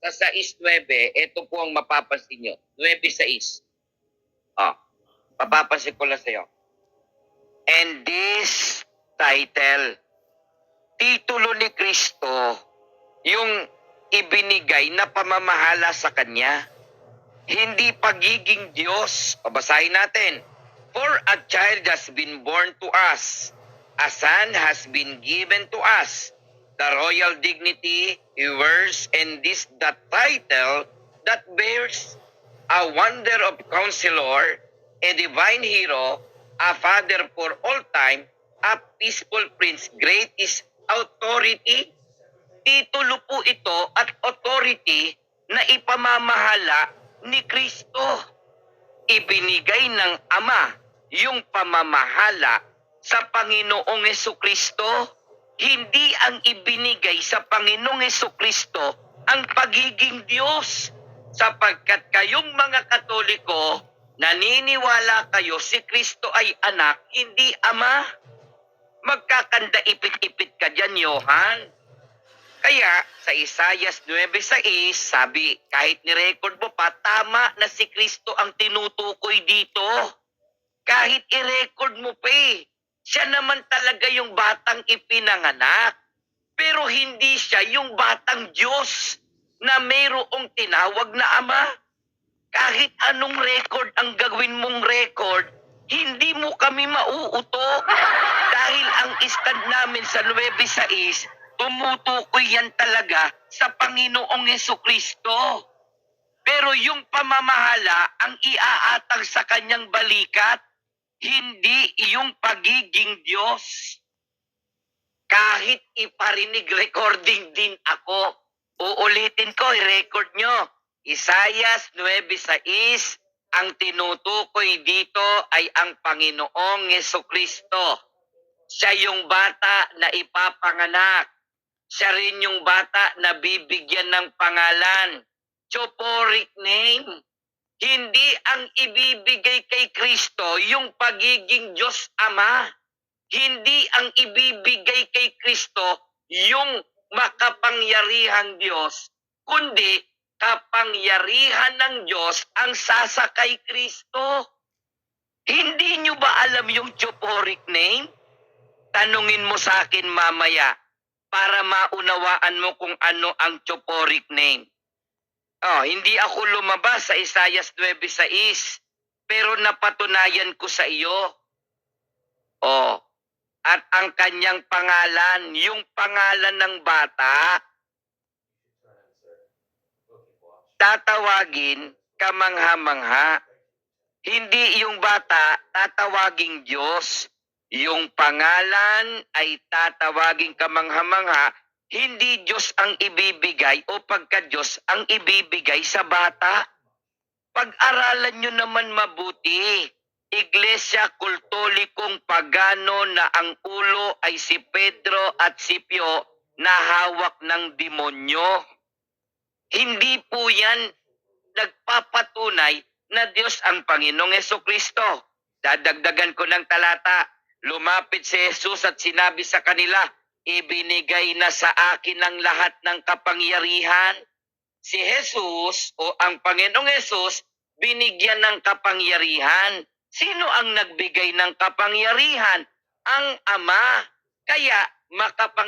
sa 6:9, ito po ang mapapansin nyo. 9:6. Papapansin ko lang sa'yo. And this title, titulo ni Kristo, yung ibinigay na pamamahala sa Kanya. Hindi pagiging Diyos. Babasahin natin. For a child has been born to us. A son has been given to us. The royal dignity he wears, and this the title that bears, a wonder of counselor, a divine hero, a father for all time, a peaceful prince. Great is authority. Titulo po ito at authority na ipamamahala ni Kristo. Ibinigay ng Ama yung pamamahala sa Panginoong Hesukristo. Hindi ang ibinigay sa Panginoong Hesukristo ang pagiging Diyos. Sapagkat kayong mga Katoliko, naniniwala kayo si Kristo ay anak, hindi ama. Magkakanda ipit-ipit ka dyan, Johan. Kaya sa Isaias 9:6, sabi, kahit ni-record mo pa, tama na si Kristo ang tinutukoy dito. Kahit i-record mo pa eh. Siya naman talaga yung batang ipinanganak. Pero hindi siya yung batang Diyos na mayroong tinawag na ama. Kahit anong record ang gawin mong record, hindi mo kami mauuto. Dahil ang stand namin sa 9:6, tumutukoy yan talaga sa Panginoong Hesukristo. Pero yung pamamahala ang iaatang sa kanyang balikat, hindi yung pagiging Diyos. Kahit iparinig recording din ako, uulitin ko, i-record nyo. Isaias 9:6, ang tinutukoy dito ay ang Panginoong Hesukristo. Siya yung bata na ipapanganak. Siya rin yung bata na bibigyan ng pangalan. Choporic name. Hindi ang ibibigay kay Kristo yung pagiging Diyos Ama. Hindi ang ibibigay kay Kristo yung makapangyarihang Diyos, kundi kapangyarihan ng Diyos ang sasakay Kristo. Hindi nyo ba alam yung Choporic name? Tanungin mo sa akin mamaya para maunawaan mo kung ano ang Choporic name. Hindi ako lumabas sa Isaias 9:6, pero napatunayan ko sa iyo. At ang kanyang pangalan, yung pangalan ng bata, tatawagin kamangha-mangha. Hindi yung bata tatawaging Diyos. Yung pangalan ay tatawagin kamangha-mangha. Hindi Diyos ang ibibigay o pagka-Diyos ang ibibigay sa bata. Pag-aralan nyo naman mabuti. iglesia kultolikong pagano na ang ulo ay si Pedro at si Pio na hawak ng demonyo. Hindi po yan nagpapatunay na Diyos ang Panginoong Hesukristo. Dadagdagan ko ng talata. Lumapit si Jesus at sinabi sa kanila, ibinigay na sa akin ang lahat ng kapangyarihan. Si Jesus o ang Panginoong Jesus, binigyan ng kapangyarihan. Sino ang nagbigay ng kapangyarihan? Ang Ama. Kaya